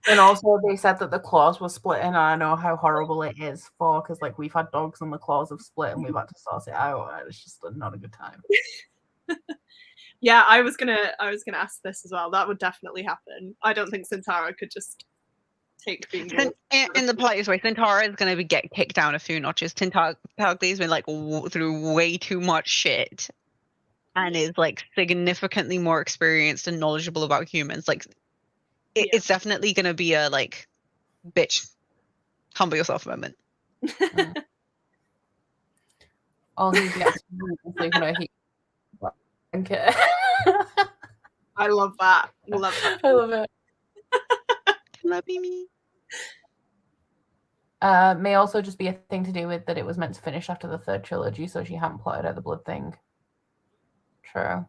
And also they said that the claws were splitting, and I know how horrible it is because like we've had dogs and the claws have split and we've had to sort it out, and it's just not a good time. Yeah, I was gonna ask this as well. That would definitely happen. I don't think Centaura could just take being in the politest way. Centaura is going to get kicked down a few notches. Tintagli's been like through way too much shit, and is like significantly more experienced and knowledgeable about humans. Like it's definitely going to be a like, bitch, humble yourself moment. All he gets I love that. Love that. I love it. Can that be me? May also just be a thing to do with that it was meant to finish after the third trilogy, so she hadn't plotted out the blood thing. True.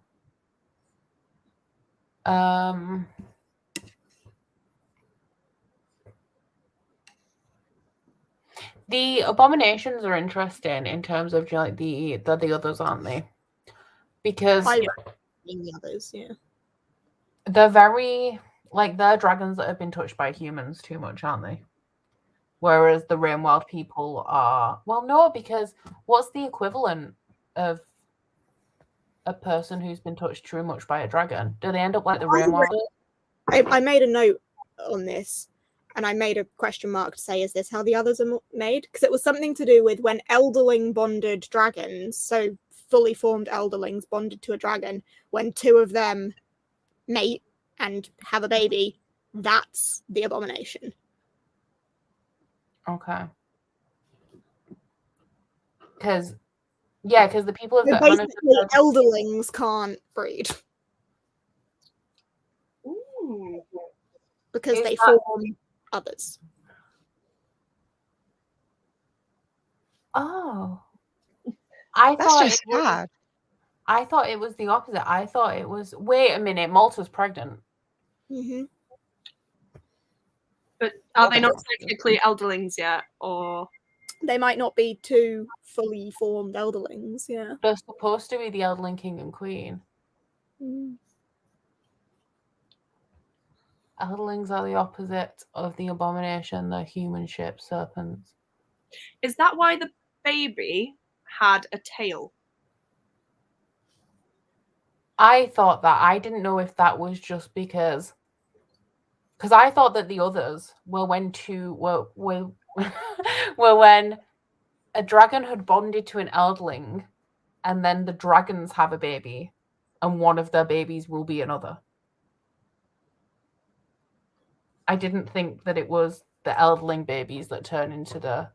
The Abominations are interesting in terms of like the others, aren't they? Because the others, yeah. They're very like they're dragons that have been touched by humans too much, aren't they? Whereas the Rain Wild people are no, because what's the equivalent of a person who's been touched too much by a dragon? Do they end up like the Rain Wild? I made a note on this, and I made a question mark to say, is this how the others are made? Because it was something to do with when Elderling bonded dragons, so fully formed Elderlings bonded to a dragon, when two of them mate and have a baby, that's the Abomination. Okay. Because the people of so basically Elderlings can't breed. Ooh. Because they form others. Oh. That's sad. I thought it was the opposite. I thought it was, wait a minute, Malta's pregnant. Mm-hmm. But are they not technically Elderlings yet, or they might not be two fully formed Elderlings? Yeah, they're supposed to be the Elderling King and Queen. Elderlings are the opposite of the Abomination. They're human shaped serpents. Is that why the baby had a tail? I thought that. I didn't know if that was just because I thought that the others were when when a dragon had bonded to an Elderling, and then the dragons have a baby, and one of their babies will be another. I didn't think that it was the Elderling babies that turn into the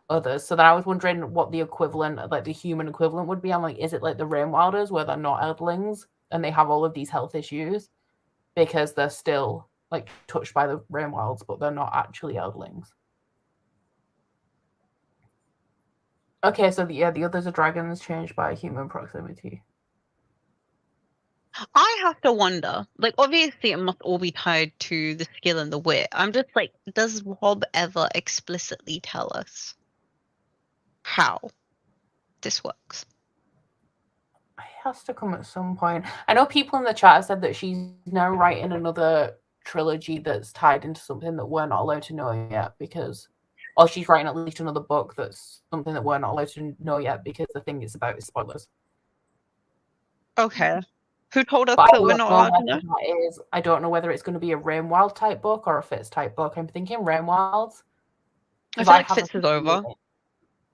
others. So then I was wondering what the equivalent, like the human equivalent would be. I'm like, is it like the Rain Wilders where they're not Elderlings and they have all of these health issues because they're still like touched by the Rain Wilds, but they're not actually Elderlings? Okay, so the others are dragons changed by human proximity. I have to wonder, like, obviously it must all be tied to the skill and the wit. I'm just like, does Hobb ever explicitly tell us how this works? It has to come at some point. I know people in the chat said that she's now writing another trilogy that's tied into something that we're not allowed to know yet because, or she's writing at least another book that's something that we're not allowed to know yet because the thing it's about is spoilers. Okay. Who told us But that we're not allowed to know? I don't know whether it's going to be a Rain Wild type book or a Fitz type book. I'm thinking Rain Wild. I feel like Fitz is over.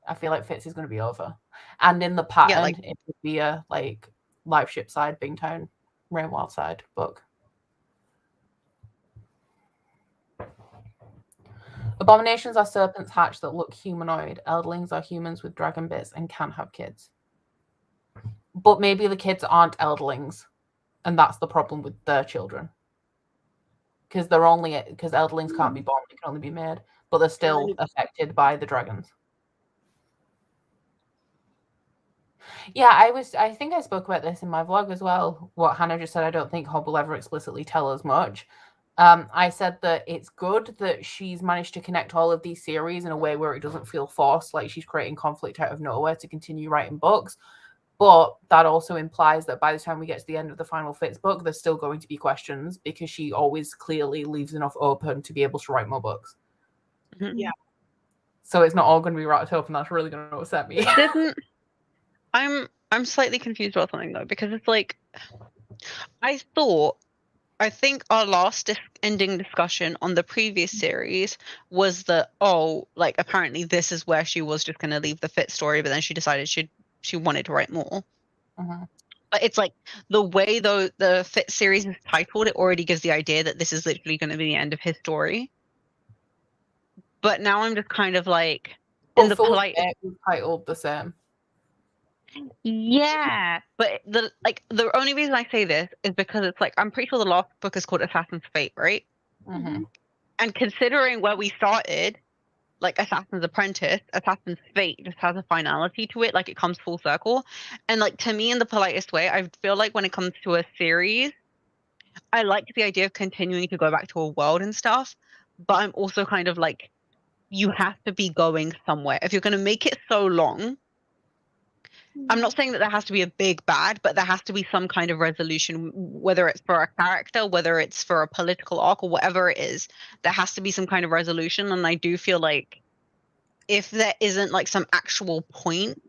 I feel like Fitz is going to be over. And in the pattern, it would be a like live ship side, Bingtown, Rain Wild side book. Abominations are serpents hatched that look humanoid. Elderlings are humans with dragon bits and can have kids. But maybe the kids aren't elderlings, and that's the problem with their children. Because elderlings can't be born, they can only be made, but they're still affected by the dragons. Yeah, I think I spoke about this in my vlog as well. What Hannah just said, I don't think Hobb will ever explicitly tell us much. I said that it's good that she's managed to connect all of these series in a way where it doesn't feel forced, like she's creating conflict out of nowhere to continue writing books. But that also implies that by the time we get to the end of the final Fitz book, there's still going to be questions because she always clearly leaves enough open to be able to write more books. Yeah. So it's not all going to be wrapped up, and that's really going to upset me. I'm slightly confused about something though, because it's like I think our last ending discussion on the previous series was that like apparently this is where she was just going to leave the Fitz story, but then she decided she wanted to write more. Mm-hmm. But it's like the way though the Fitz series is titled, it already gives the idea that this is literally going to be the end of his story. But now I'm just kind of like in the polite titled the same. Yeah, but the only reason I say this is because it's like I'm pretty sure the last book is called Assassin's Fate, right? Mm-hmm. And considering where we started, like Assassin's Apprentice, Assassin's Fate just has a finality to it, like it comes full circle. And like to me, in the politest way, I feel like when it comes to a series, I like the idea of continuing to go back to a world and stuff, but I'm also kind of like, you have to be going somewhere. If you're going to make it so long, I'm not saying that there has to be a big bad, but there has to be some kind of resolution, whether it's for a character, whether it's for a political arc or whatever it is, there has to be some kind of resolution. And I do feel like if there isn't like some actual point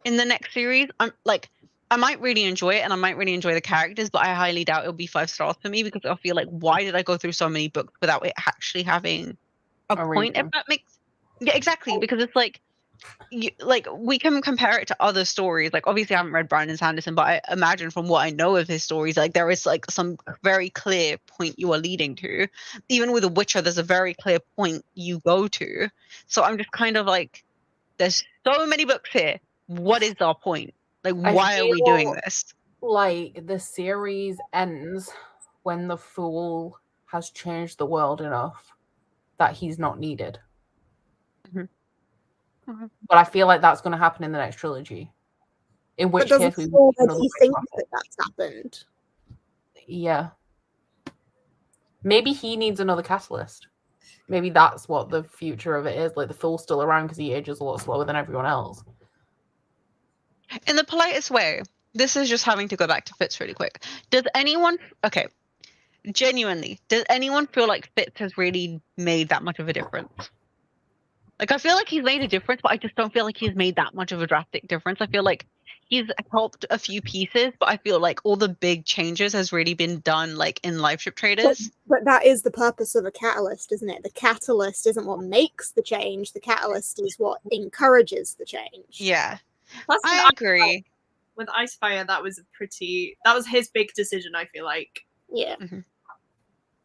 in the next series, I'm like, I might really enjoy it and I might really enjoy the characters, but I highly doubt it'll be 5 stars for me because I feel like, why did I go through so many books without it actually having a point? If that makes, yeah, exactly. Because it's like, we can compare it to other stories. Like obviously I haven't read Brandon Sanderson, but I imagine from what I know of his stories, like there is like some very clear point you are leading to. Even with The Witcher, there's a very clear point you go to. So I'm just kind of like, there's so many books here. What is our point? Like, why are we doing this? Like the series ends when the fool has changed the world enough that he's not needed. Mm-hmm. Mm-hmm. But I feel like that's going to happen in the next trilogy. In which case, we he thinks that that's happened. Yeah. Maybe he needs another catalyst. Maybe that's what the future of it is. Like the fool's still around because he ages a lot slower than everyone else. In the politest way, this is just having to go back to Fitz really quick. Does anyone genuinely feel like Fitz has really made that much of a difference? Like, I feel like he's made a difference, but I just don't feel like he's made that much of a drastic difference. I feel like he's helped a few pieces, but I feel like all the big changes has really been done, like, in Live Ship Traders. But that is the purpose of a catalyst, isn't it? The catalyst isn't what makes the change. The catalyst is what encourages the change. Yeah. Plus, I agree. With Icefire, that was his big decision, I feel like. Yeah. Mm-hmm.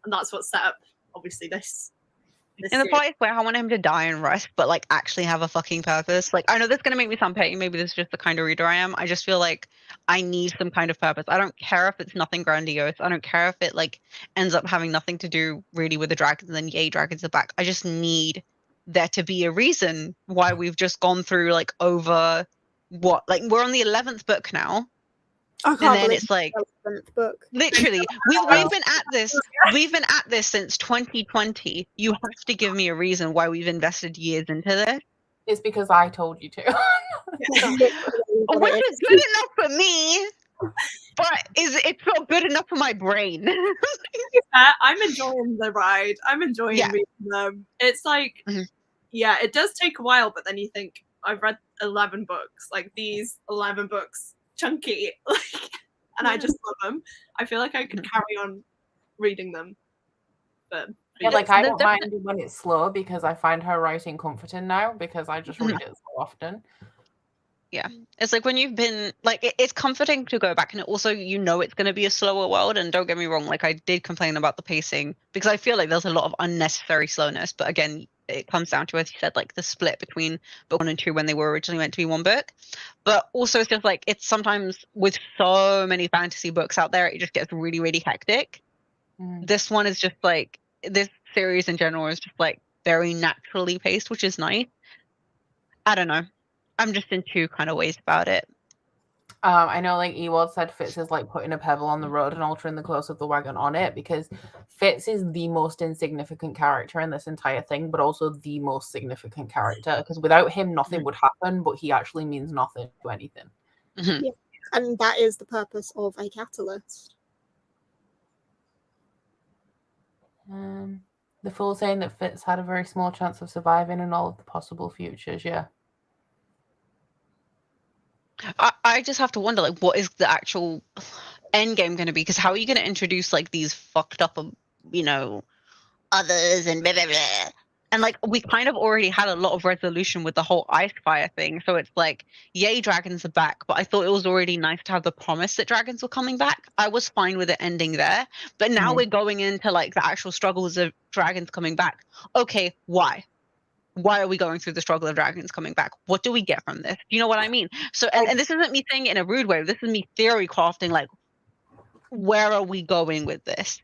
And that's what set up, obviously, this in the politest way, I want him to die and rest, but like actually have a fucking purpose. Like, I know this is gonna make me sound petty. Maybe this is just the kind of reader I am. I just feel like I need some kind of purpose. I don't care if it's nothing grandiose. I don't care if it like ends up having nothing to do really with the dragons and then yay, dragons are back. I just need there to be a reason why we've just gone through like over what, like we're on the 11th book now. I And can't then believe it's like, the 11th book. literally, we've been at this. We've been at this since 2020. You have to give me a reason why we've invested years into this. It's because I told you to. Which is good enough for me, but it's not good enough for my brain. I'm enjoying the ride. I'm enjoying reading them. It's like, yeah, it does take a while, but then you think, I've read 11 books, like these 11 books, chunky, like, and I just love them. I feel like I could carry on reading them. But yeah, like I don't mind when it's slow because I find her writing comforting now because I just read it so often. Yeah, it's like when you've been like it's comforting to go back, and also it's going to be a slower world. And don't get me wrong, like I did complain about the pacing because I feel like there's a lot of unnecessary slowness. But again, it comes down to, as you said, like the split between book 1 and 2 when they were originally meant to be one book. But also it's just like it's sometimes with so many fantasy books out there, it just gets really, really hectic. This one is just like this series in general is just like very naturally paced, which is nice. I don't know. I'm just in two kind of ways about it. I know, like Ewald said, Fitz is like putting a pebble on the road and altering the course of the wagon on it because Fitz is the most insignificant character in this entire thing, but also the most significant character because without him, nothing would happen, but he actually means nothing to anything. Yeah. And that is the purpose of a catalyst. The Fool saying that Fitz had a very small chance of surviving in all of the possible futures, yeah. I just have to wonder, like, what is the actual end game going to be? Because how are you going to introduce like these fucked up, others and blah blah blah? And like we kind of already had a lot of resolution with the whole ice fire thing, so it's like, yay, dragons are back. But I thought it was already nice to have the promise that dragons were coming back. I was fine with it ending there, but now we're going into like the actual struggles of dragons coming back. Okay, why? Why are we going through the struggle of dragons coming back? What do we get from this? You know what I mean? So, and this isn't me saying it in a rude way. This is me theory crafting, like, where are we going with this?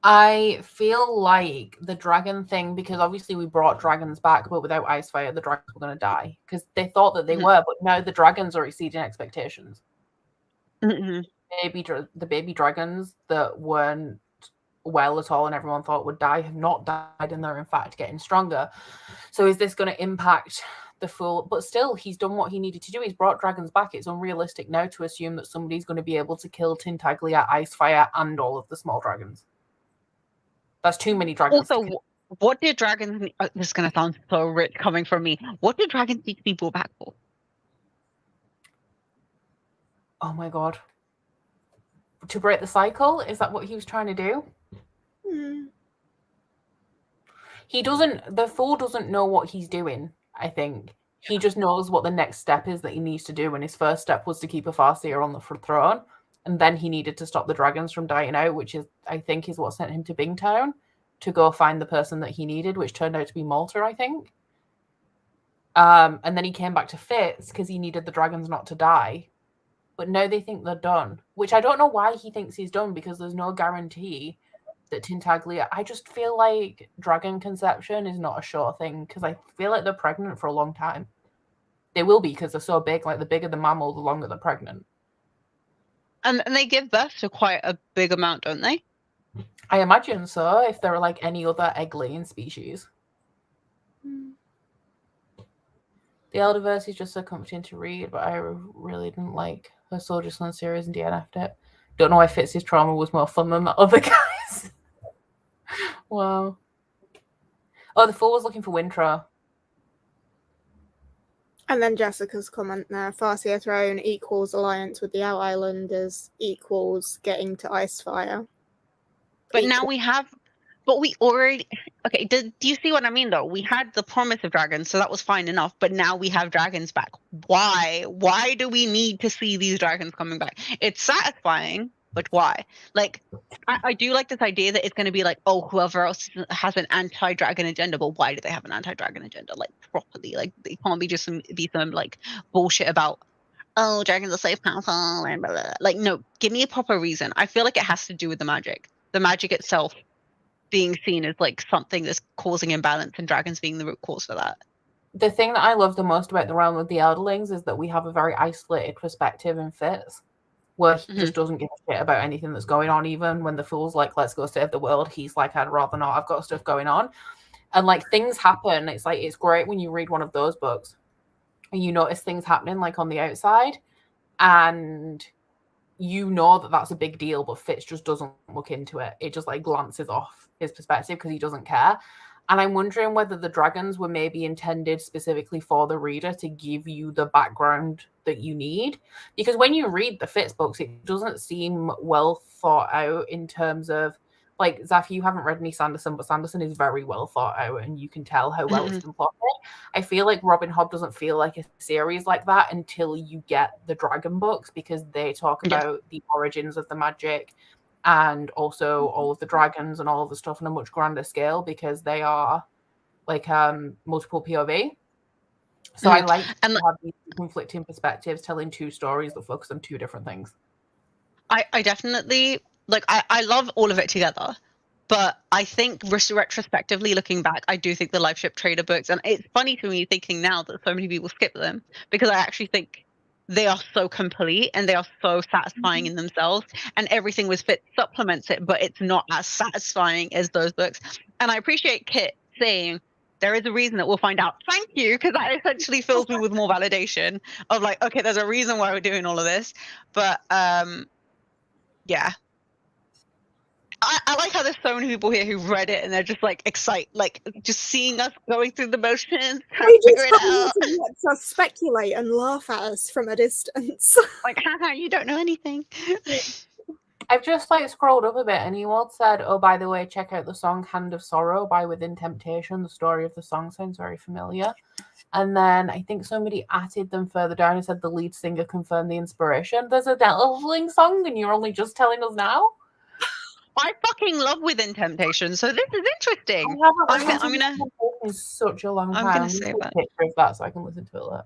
I feel like the dragon thing, because obviously we brought dragons back, but without Icefire, the dragons were going to die because they thought that they were, but now the dragons are exceeding expectations. The baby dragons that weren't well at all and everyone thought would die have not died, and they're in fact getting stronger. So is this going to impact the Fool? But still, he's done what he needed to do. He's brought dragons back. It's unrealistic now to assume that somebody's going to be able to kill Tintaglia, Icefire, and all of the small dragons. That's too many dragons. Also, what did dragons need? This is going to sound so rich coming from me. What did dragons need to be brought back for? Oh my god. To break the cycle? Is that what he was trying to do? The Fool doesn't know what he's doing, I think. He just knows what the next step is that he needs to do, and his first step was to keep a Farseer on the throne, and then he needed to stop the dragons from dying out, which is, I think, is what sent him to Bingtown to go find the person that he needed, which turned out to be Malta, I think. And then he came back to Fitz because he needed the dragons not to die. But now they think they're done, which I don't know why he thinks he's done because there's no guarantee that Tintaglia... I just feel like dragon conception is not a sure thing because I feel like they're pregnant for a long time. They will be because they're so big. Like, the bigger the mammal, the longer they're pregnant. And they give birth to quite a big amount, don't they? I imagine so, if they're like any other egg-laying species. The Elderverse is just so comforting to read, but I really didn't like her Soldier Sun series and DNF'd it. Don't know why Fitz's trauma was more fun than the other guys. Wow. Oh, the Fool was looking for Wintra. And then Jessica's comment there, Farseer Throne equals alliance with the Out Islanders equals getting to Icefire. But now we have... But we already... Okay, do you see what I mean, though? We had the promise of dragons, so that was fine enough, but now we have dragons back. Why? Why do we need to see these dragons coming back? It's satisfying, but why? Like, I do like this idea that it's going to be like, oh, whoever else has an anti-dragon agenda, but why do they have an anti-dragon agenda? Like, properly. Like, it can't be just some like, bullshit about, oh, dragons are so powerful, and blah, blah, blah. Like, no, give me a proper reason. I feel like it has to do with the magic. The magic itself being seen as like something that's causing imbalance, and dragons being the root cause for that. the thing that I love the most about the Realm of the Elderlings is that we have a very isolated perspective in Fitz, where he just doesn't give a shit about anything that's going on. Even when the fool's like, let's go save the world, he's like, I'd rather not, I've got stuff going on. And like things happen. It's like, it's great when you read one of those books and you notice things happening like on the outside, and you know that that's a big deal, but Fitz just doesn't look into it. It just like glances off his perspective because he doesn't care. And I'm wondering whether the dragons were maybe intended specifically for the reader to give you the background that you need. Because when you read the Fitz books, it doesn't seem well thought out in terms of, like, Zafy, you haven't read any Sanderson, but Sanderson is very well thought out and you can tell how well it's been plotted. I feel like Robin Hobb doesn't feel like a series like that until you get the dragon books, because they talk about the origins of the magic and also all of the dragons and all of the stuff on a much grander scale, because they are like multiple POV. So I like to have these conflicting perspectives telling two stories that focus on two different things. I definitely, like, I love all of it together, but I think retrospectively looking back, I do think the Life Ship Trader books, and it's funny to me thinking now that so many people skip them, because I actually think they are so complete and they are so satisfying in themselves, and everything with Fitz supplements it, but it's not as satisfying as those books. And I appreciate Kit saying there is a reason that we'll find out. Thank you, because that essentially fills me with more validation of like, okay, there's a reason why we're doing all of this. But yeah. I like how there's so many people here who've read it and they're just like excited, like just seeing us going through the motions, trying to figure it out. To speculate and laugh at us from a distance. Like, haha, you don't know anything. I've just like scrolled up a bit, and Ewald said, "Oh, by the way, check out the song Hand of Sorrow by Within Temptation. The story of the song sounds very familiar." And then I think somebody added them further down and said the lead singer confirmed the inspiration. There's a Elderling song, and you're only just telling us now? I fucking love Within Temptation, so this is interesting. I'm gonna. It's such a long time. I'm gonna say that. Picture of that so I can listen to it later.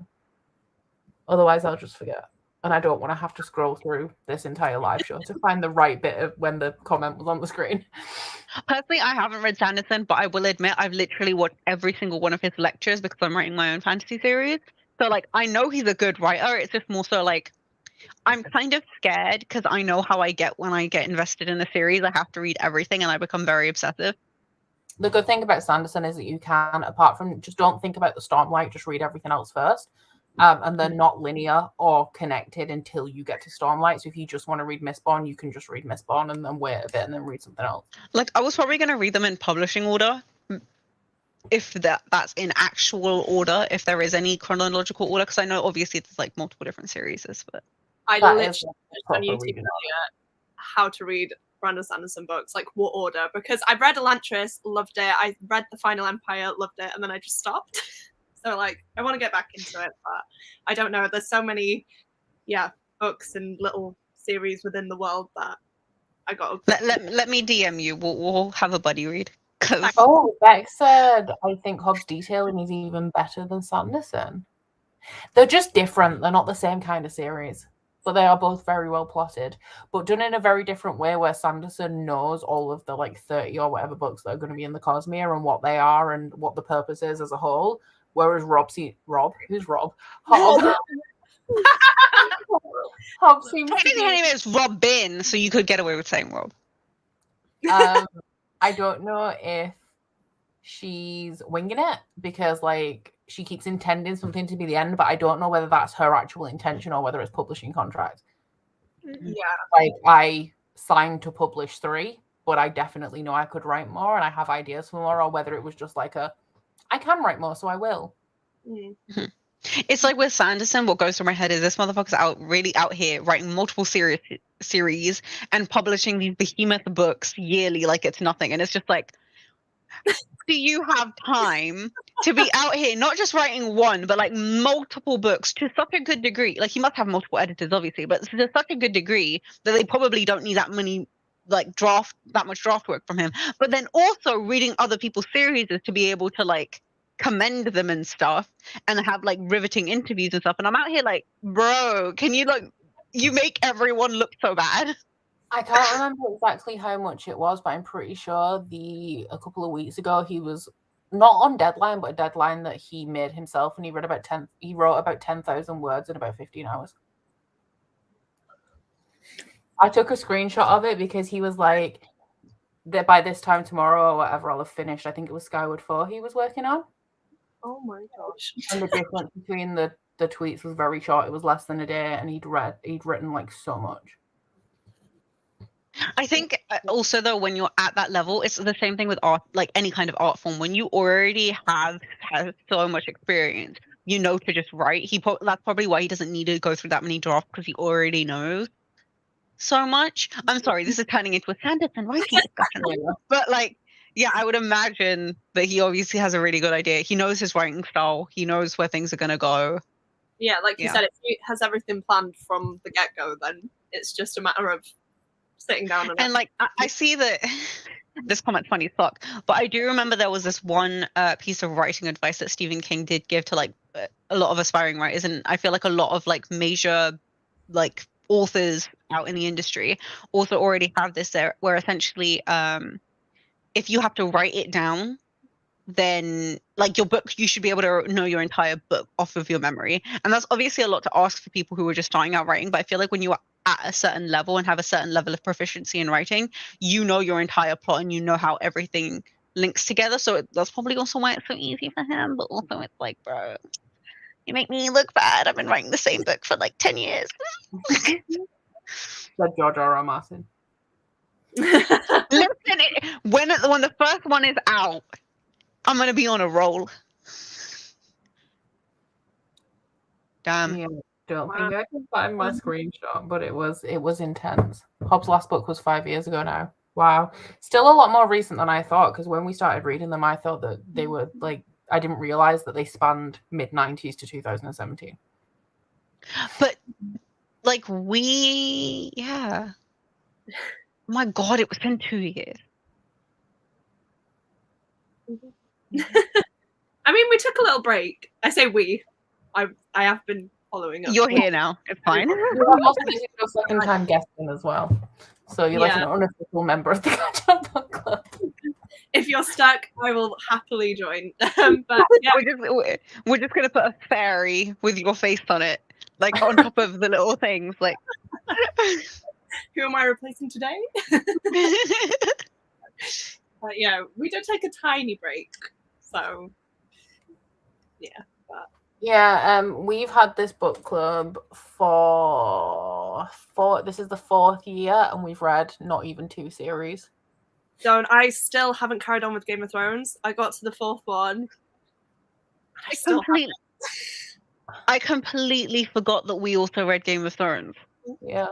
Otherwise, I'll just forget, and I don't want to have to scroll through this entire live show to find the right bit of when the comment was on the screen. Personally, I haven't read Sanderson, but I will admit I've literally watched every single one of his lectures because I'm writing my own fantasy series. So, like, I know he's a good writer. It's just more so like, I'm kind of scared because I know how I get when I get invested in a series. I have to read everything and I become very obsessive. The good thing about Sanderson is that you can, apart from just don't think about the Stormlight, just read everything else first. And they're not linear or connected until you get to Stormlight. So if you just want to read Mistborn, you can just read Mistborn and then wait a bit and then read something else. Like, I was probably going to read them in publishing order, if that's in actual order, if there is any chronological order, because I know obviously there's like multiple different series, but I literally on YouTube how to read Brandon Sanderson books, like what order, because I read Elantris, loved it. I read The Final Empire, loved it, and then I just stopped. So like I want to get back into it, but I don't know. There's so many books and little series within the world that I got. Let me DM you. We'll have a buddy read. Oh, Bex said I think Hobbs' detailing is even better than Sanderson. They're just different. They're not the same kind of series, but they are both very well plotted, but done in a very different way, where Sanderson knows all of the like 30 or whatever books that are going to be in the Cosmere and what they are and what the purpose is as a whole. Whereas Hobb seems her name is Robin, so you could get away with saying Rob. I don't know if she's winging it because like she keeps intending something to be the end, but I don't know whether that's her actual intention or whether it's publishing contract. Yeah. Like I signed to publish 3, but I definitely know I could write more and I have ideas for more, or whether it was just like I can write more, so I will. Mm-hmm. It's like with Sanderson, what goes through my head is this motherfucker's really out here writing multiple series and publishing these behemoth books yearly like it's nothing. And it's just like, do you have time to be out here not just writing one, but like multiple books to such a good degree? Like, he must have multiple editors, obviously, but to such a good degree that they probably don't need that much draft work from him. But then also reading other people's series to be able to like commend them and stuff and have like riveting interviews and stuff. And I'm out here like, bro, can you you make everyone look so bad. I can't remember exactly how much it was, but I'm pretty sure a couple of weeks ago he was not on deadline, but a deadline that he made himself, and he wrote about 10,000 words in about 15 hours. I took a screenshot of it because he was like, that by this time tomorrow or whatever, I'll have finished. I think it was Skyward 4 he was working on. Oh my gosh. And the difference between the tweets was very short. It was less than a day, and he'd written like so much. I think also though, when you're at that level, it's the same thing with art, like any kind of art form. When you already have so much experience, you know to just write. That's probably why he doesn't need to go through that many drafts, because he already knows so much. I'm sorry, this is turning into a Sanderson writing discussion. But like, yeah, I would imagine that he obviously has a really good idea. He knows his writing style. He knows where things are going to go. Yeah, like you said, if he has everything planned from the get-go, then it's just a matter of sitting down and like I see that this comment's funny as fuck, but I do remember there was this one piece of writing advice that Stephen King did give to like a lot of aspiring writers, and I feel like a lot of like major like authors out in the industry also already have this there, where essentially if you have to write it down, then like your book, you should be able to know your entire book off of your memory. And that's obviously a lot to ask for people who are just starting out writing, but I feel like when you are at a certain level and have a certain level of proficiency in writing, you know your entire plot and you know how everything links together. So that's probably also why it's so easy for him, but also it's like, bro, you make me look bad. I've been writing the same book for like 10 years. Said George R. R. Martin. Listen, when the first one is out, I'm gonna be on a roll. Damn. Yeah, don't think I can find my screenshot, but it was intense. Hobb's last book was 5 years ago now. Wow, still a lot more recent than I thought. Because when we started reading them, I thought that they were like, I didn't realize that they spanned mid-90s to 2017. But like yeah. My God, it was been 2 years. I mean, we took a little break. I say we. I have been following up. You're here now. It's fine. This is your second time guesting as well. So you're like an unofficial member of the Catch-Up Book Club. If you're stuck, I will happily join. But yeah. We're just going to put a fairy with your face on it, like on top of the little things. Like, who am I replacing today? But yeah, we did take a tiny break. So yeah. Yeah, we've had this book club for this is the 4th year, and we've read not even 2 series. I still haven't carried on with Game of Thrones. I got to the 4th one. I completely forgot that we also read Game of Thrones. Yeah.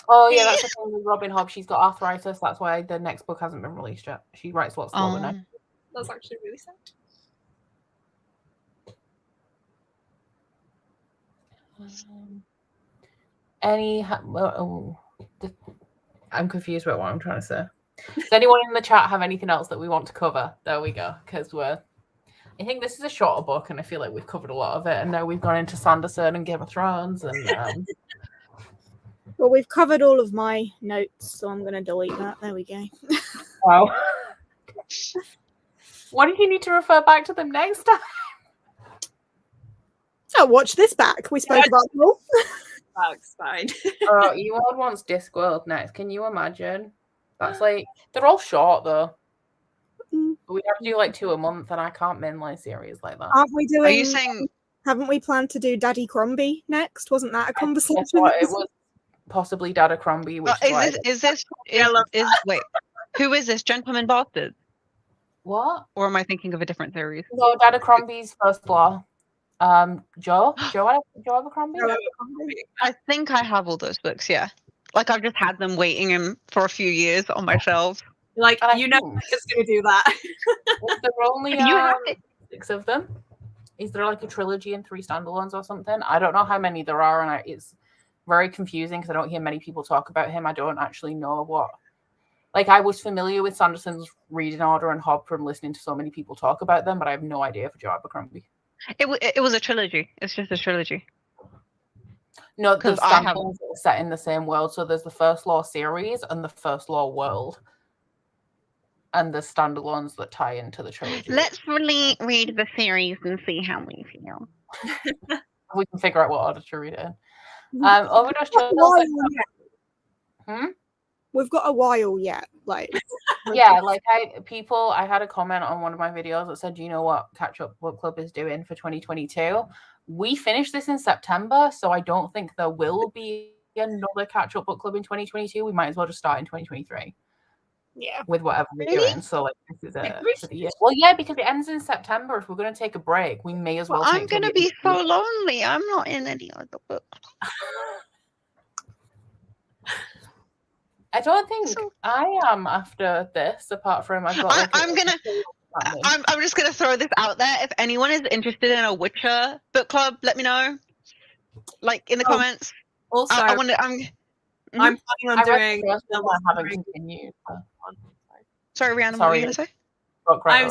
Oh yeah, that's the thing with Robin Hobb. She's got arthritis. That's why the next book hasn't been released yet. She writes a lot slower now. That's actually really sad. I'm confused about what I'm trying to say. Does anyone in the chat have anything else that we want to cover? There we go. Because I think this is a shorter book, and I feel like we've covered a lot of it. And now we've gone into Sanderson and Game of Thrones, and well, we've covered all of my notes, so I'm going to delete that. There we go. Wow. What if you need to refer back to them next time? So watch this back. We spoke about them all. That's fine. Oh, Ewald wants Discworld next. Can you imagine? That's like, they're all short though. We have to do like 2 a month, and I can't mainline series like that. Aren't we doing? Are you saying? Haven't we planned to do Daddy Crombie next? Wasn't that a conversation? It was possibly Dada Crombie. Which Wait, who is this? Gentleman Bastard? What? Or am I thinking of a different series? No, Dada Crombie's First Law. Joe Abercrombie? I think I have all those books, yeah. Like I've just had them waiting for a few years on my shelves. Like, you know it's going to do that. There are only 6 of them. Is there like a trilogy and 3 standalones or something? I don't know how many there are, and it's very confusing because I don't hear many people talk about him. I don't actually know what. Like, I was familiar with Sanderson's reading order and Hobb from listening to so many people talk about them, but I have no idea for Joe Abercrombie. It was a trilogy. It's just a trilogy. No, the standalones are set in the same world. So there's the First Law series and the First Law world. and the standalones that tie into the trilogy. Let's really read the series and see how we feel. We can figure out what order to read it in. Overdose Chill. We've got a while yet. Like, yeah, like I had a comment on one of my videos that said, "Do you know what Catch Up Book Club is doing for 2022?" We finished this in September, so I don't think there will be another Catch Up Book Club in 2022. We might as well just start in 2023. Yeah, with whatever we're Really? doing. So like this is it for the year. Well, yeah, because it ends in September. If we're going to take a break, we may as well. I'm going to be so lonely. I'm not in any other book. I don't think I am after this. Apart from I've got. I'm just gonna throw this out there. If anyone is interested in a Witcher book club, let me know. Like in the comments. Also, I'm planning on doing. I haven't continued. Sorry, Rihanna, what were you gonna say? I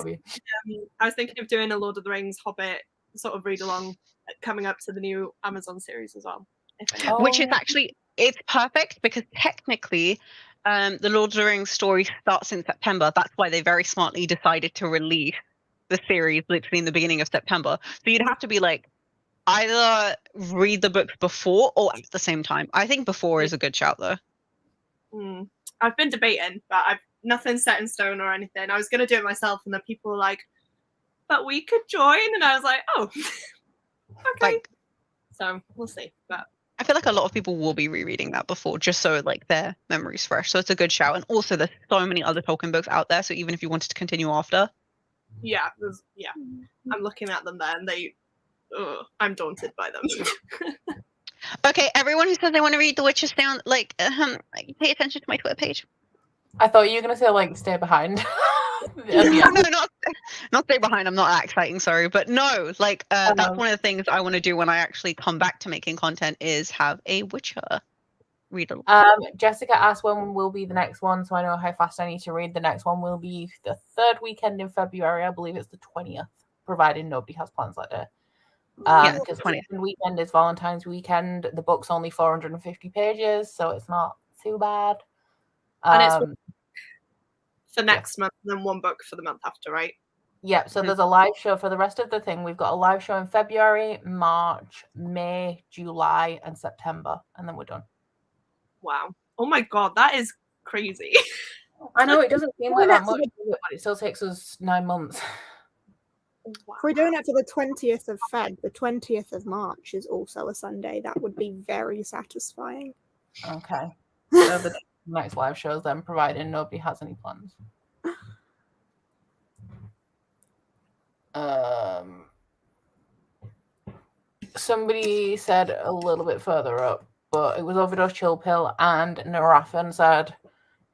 was thinking of doing a Lord of the Rings Hobbit sort of read along coming up to the new Amazon series as well. Which is actually, it's perfect because technically the Lord of the Rings story starts in September. That's why they very smartly decided to release the series literally in the beginning of September. So you'd have to be like, either read the books before or at the same time. I think before is a good shout though. I've been debating, but nothing's set in stone or anything. I was going to do it myself, and then people were like, but we could join. And I was like, oh, okay. So we'll see. But I feel like a lot of people will be rereading that before, just so like their memory's fresh. So it's a good shout. And also there's so many other Tolkien books out there. So even if you wanted to continue after. Yeah. I'm looking at them there, and I'm daunted by them. Okay, everyone who says they want to read The Witcher, stay on, pay attention to my Twitter page. I thought you were going to say, like, stay behind. No, not stay behind. I'm not that exciting, sorry. But no, that's one of the things I want to do when I actually come back to making content is have a Witcher read along. Jessica asked when will be the next one, so I know how fast I need to read. The next one will be the third weekend in February. I believe it's the 20th, provided nobody has plans that day. Because the 20th weekend is Valentine's weekend. The book's only 450 pages, so it's not too bad. And it's for next month, and then one book for the month after, right? Yeah, so there's a live show for the rest of the thing. We've got a live show in February, March, May, July, and September, and then we're done. Wow. Oh my god, that is crazy. I know, it doesn't seem like that much, but it still takes us 9 months. Wow. If we're doing it for the 20th of Feb, the 20th of March is also a Sunday. That would be very satisfying. Okay. So the next live shows then, providing nobody has any plans. Somebody said a little bit further up, but it was Overdose Chill Pill, and Narafan said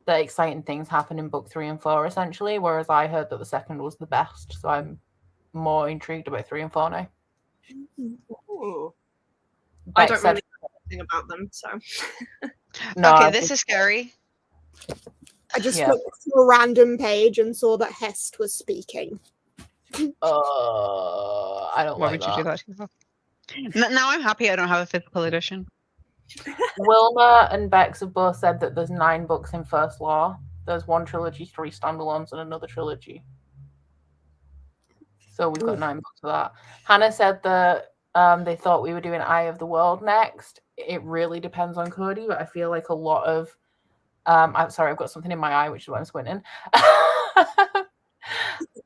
that exciting things happen in book 3 and 4 essentially, whereas I heard that the second was the best, so I'm more intrigued about 3 and 4 now. Ooh. I don't really know anything about them, so. No, okay, this is scary. I just looked to a random page and saw that Hest was speaking. I don't Why like would you do that? Now I'm happy I don't have a physical edition. Wilma and Bex have both said that there's 9 books in First Law. There's 1 trilogy, 3 standalones, and another trilogy. So we've got 9 books for that. Hannah said that they thought we were doing Eye of the World next. It really depends on Cody, but I feel like a lot of I'm sorry, I've got something in my eye, which is why I'm squinting.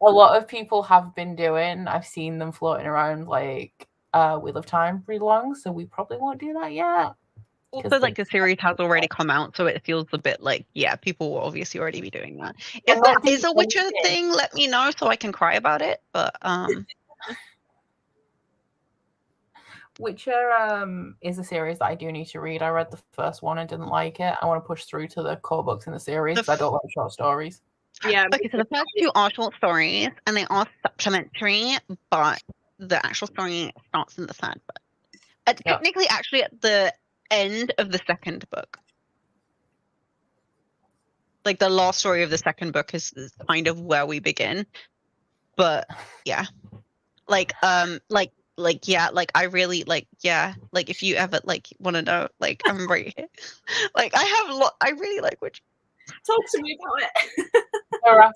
A lot of people have been doing, I've seen them floating around like Wheel of Time read-alongs, so we probably won't do that yet. Also, the series has already come out, so it feels a bit like, people will obviously already be doing that. If that is a Witcher thing, let me know so I can cry about it. But Witcher is a series that I do need to read. I read the first one and didn't like it. I want to push through to the core books in the series because I don't like short stories. Yeah. Okay, so the first 2 are short stories, and they are supplementary, but the actual story starts in the third book. Technically, actually, at the end of the second book. Like, the last story of the second book is kind of where we begin. But, yeah. I really, if you ever, want to know, I'm right here. I really like Witcher. Talk to me about it. I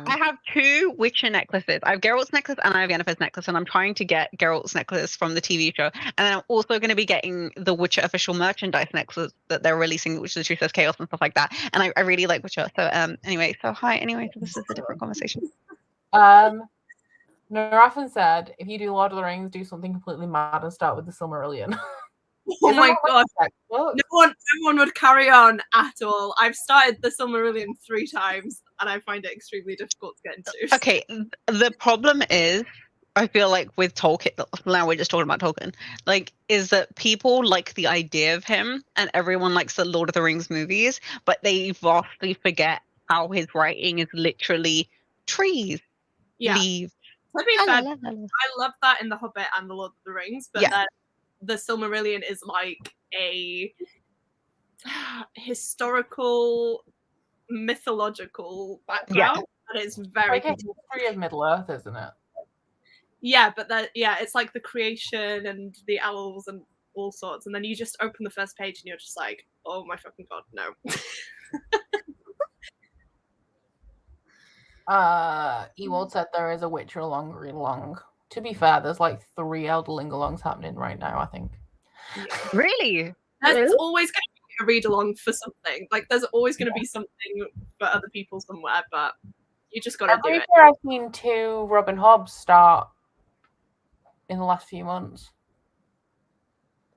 have 2 Witcher necklaces. I have Geralt's necklace and I have Yennefer's necklace, and I'm trying to get Geralt's necklace from the TV show. And then I'm also going to be getting the Witcher official merchandise necklace that they're releasing, which literally says Chaos and stuff like that. And I really like Witcher. So anyway, so this is a different conversation. Narafin said, if you do Lord of the Rings, do something completely mad and start with the Silmarillion. Oh my god. No one would carry on at all. I've started the Silmarillion 3 times and I find it extremely difficult to get into. Okay, the problem is, I feel like with Tolkien, now we're just talking about Tolkien, like, is that people like the idea of him and everyone likes the Lord of the Rings movies, but they vastly forget how his writing is literally trees, leaves. To be fair, I love that in The Hobbit and The Lord of the Rings, but then the Silmarillion is like a historical, mythological background, and it's very like a history of Middle Earth, isn't it? Yeah, but it's like the creation and the elves and all sorts, and then you just open the first page and you're just like, oh my fucking god, no. Ewald said there is a Witcher read-along. To be fair, there's like 3 Elderling-alongs happening right now, I think. Yeah. Really? There's always going to be a read-along for something. Like, there's always going to be something for other people somewhere, but you just got to do it. I've seen 2 Robin Hobb start in the last few months.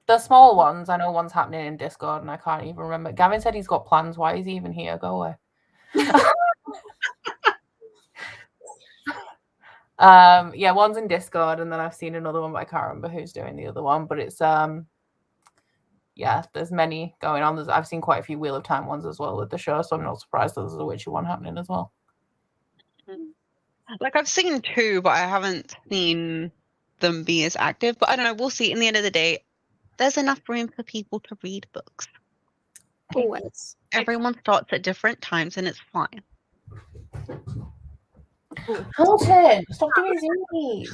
The small ones, I know one's happening in Discord, and I can't even remember. Gavin said he's got plans. Why is he even here? Go away. Yeah, one's in Discord, and then I've seen another one, but I can't remember who's doing the other one. But it's yeah, there's many going on. I've seen quite a few Wheel of Time ones as well with the show, so I'm not surprised that there's a Witcher one happening as well. Like, I've seen 2, but I haven't seen them be as active. But I don't know, we'll see. In the end of the day, there's enough room for people to read books. Always. Everyone starts at different times, and it's fine. Hilton, stop doing zoomies.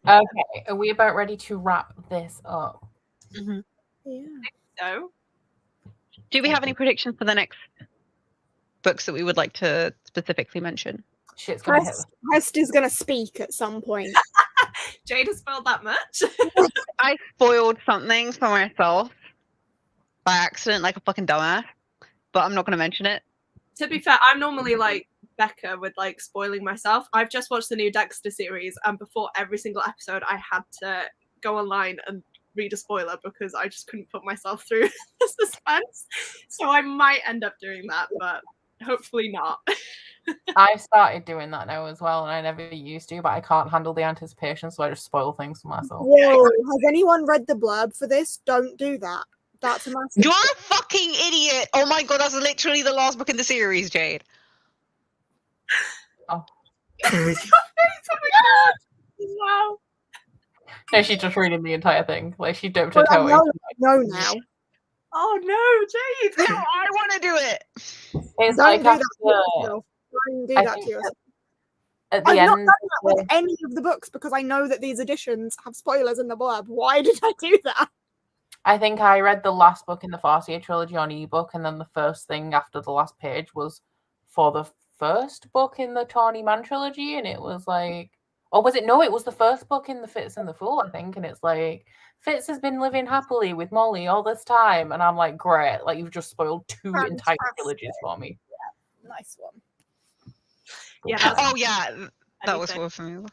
Okay, are we about ready to wrap this up? Yeah. So, do we have any predictions for the next books that we would like to specifically mention? Shit's gonna hit. Hest is gonna speak at some point. Jade has spelled that much. I spoiled something for myself by accident, like a fucking dumbass, but I'm not going to mention it. To be fair, I'm normally like Becca with like spoiling myself. I've just watched the new Dexter series, and before every single episode, I had to go online and read a spoiler because I just couldn't put myself through the suspense. So I might end up doing that, but hopefully not. I started doing that now as well, and I never used to, but I can't handle the anticipation, so I just spoil things for myself. Whoa, has anyone read the blurb for this? Don't do that. That's a massive. You're a fucking idiot! Oh my god, that's literally the last book in the series, Jade. Oh. Oh wow. No, she's just reading the entire thing. Like, she dipped her toe in. No, now. Oh no, Jade! No, I want to do it! It's Don't like do that to yourself. Don't do that to yourself. At the I've end, not done that with any of the books because I know that these editions have spoilers in the blurb. Why did I do that? I think I read the last book in the Farseer trilogy on ebook, and then the first thing after the last page was for the first book in the Tawny Man trilogy, and it was like, or was it? No, it was the first book in the Fitz and the Fool, I think, and it's like, Fitz has been living happily with Molly all this time, and I'm like, great, like, you've just spoiled 2 entire trilogies for me. Yeah, nice one. Yeah. Oh yeah, that was for me.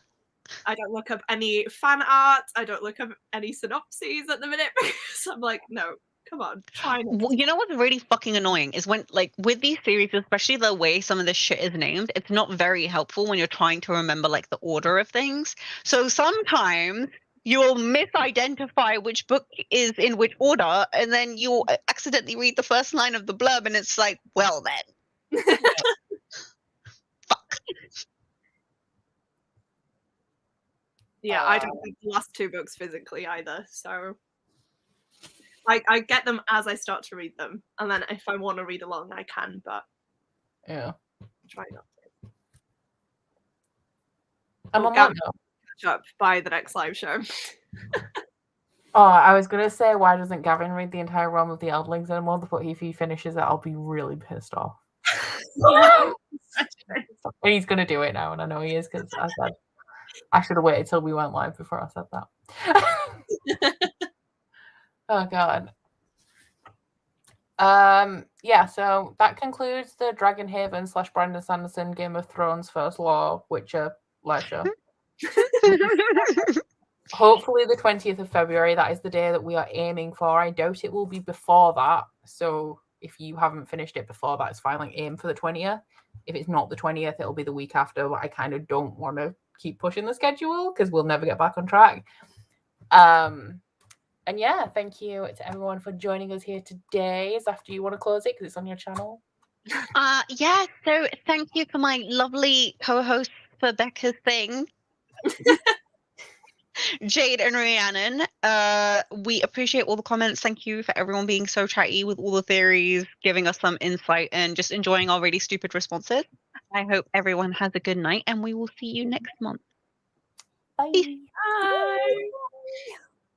I don't look up any fan art. I don't look up any synopses at the minute because I'm like, no, come on, try. Well, you know what's really fucking annoying is when, like, with these series, especially the way some of this shit is named, it's not very helpful when you're trying to remember, like, the order of things. So sometimes you'll misidentify which book is in which order, and then you'll accidentally read the first line of the blurb, and it's like, well then. Fuck. Yeah, I don't have the last 2 books physically either, so I get them as I start to read them, and then if I want to read along, I can, but yeah, try not to. I'm on that catch up by the next live show. Oh, I was gonna say, why doesn't Gavin read the entire Realm of the Elderlings anymore? But if he finishes it, I'll be really pissed off. And he's gonna do it now, and I know he is because I said I should have waited till we went live before I said that. Oh god. Yeah, so that concludes the Dragonhaven / Brandon Sanderson Game of Thrones First Law Witcher live show. Hopefully the 20th of February, that is the day that we are aiming for. I doubt it will be before that. So if you haven't finished it before that, it's fine. Like, aim for the 20th. If it's not the 20th, it'll be the week after. But I kind of don't want to keep pushing the schedule because we'll never get back on track. And yeah, thank you to everyone for joining us here today. Is after you want to close it because it's on your channel? Yeah, so thank you for my lovely co-host for Becca's thing. Jade and Rhiannon, we appreciate all the comments. Thank you for everyone being so chatty with all the theories, giving us some insight, and just enjoying our really stupid responses. I hope everyone has a good night, and we will see you next month. Bye. Bye.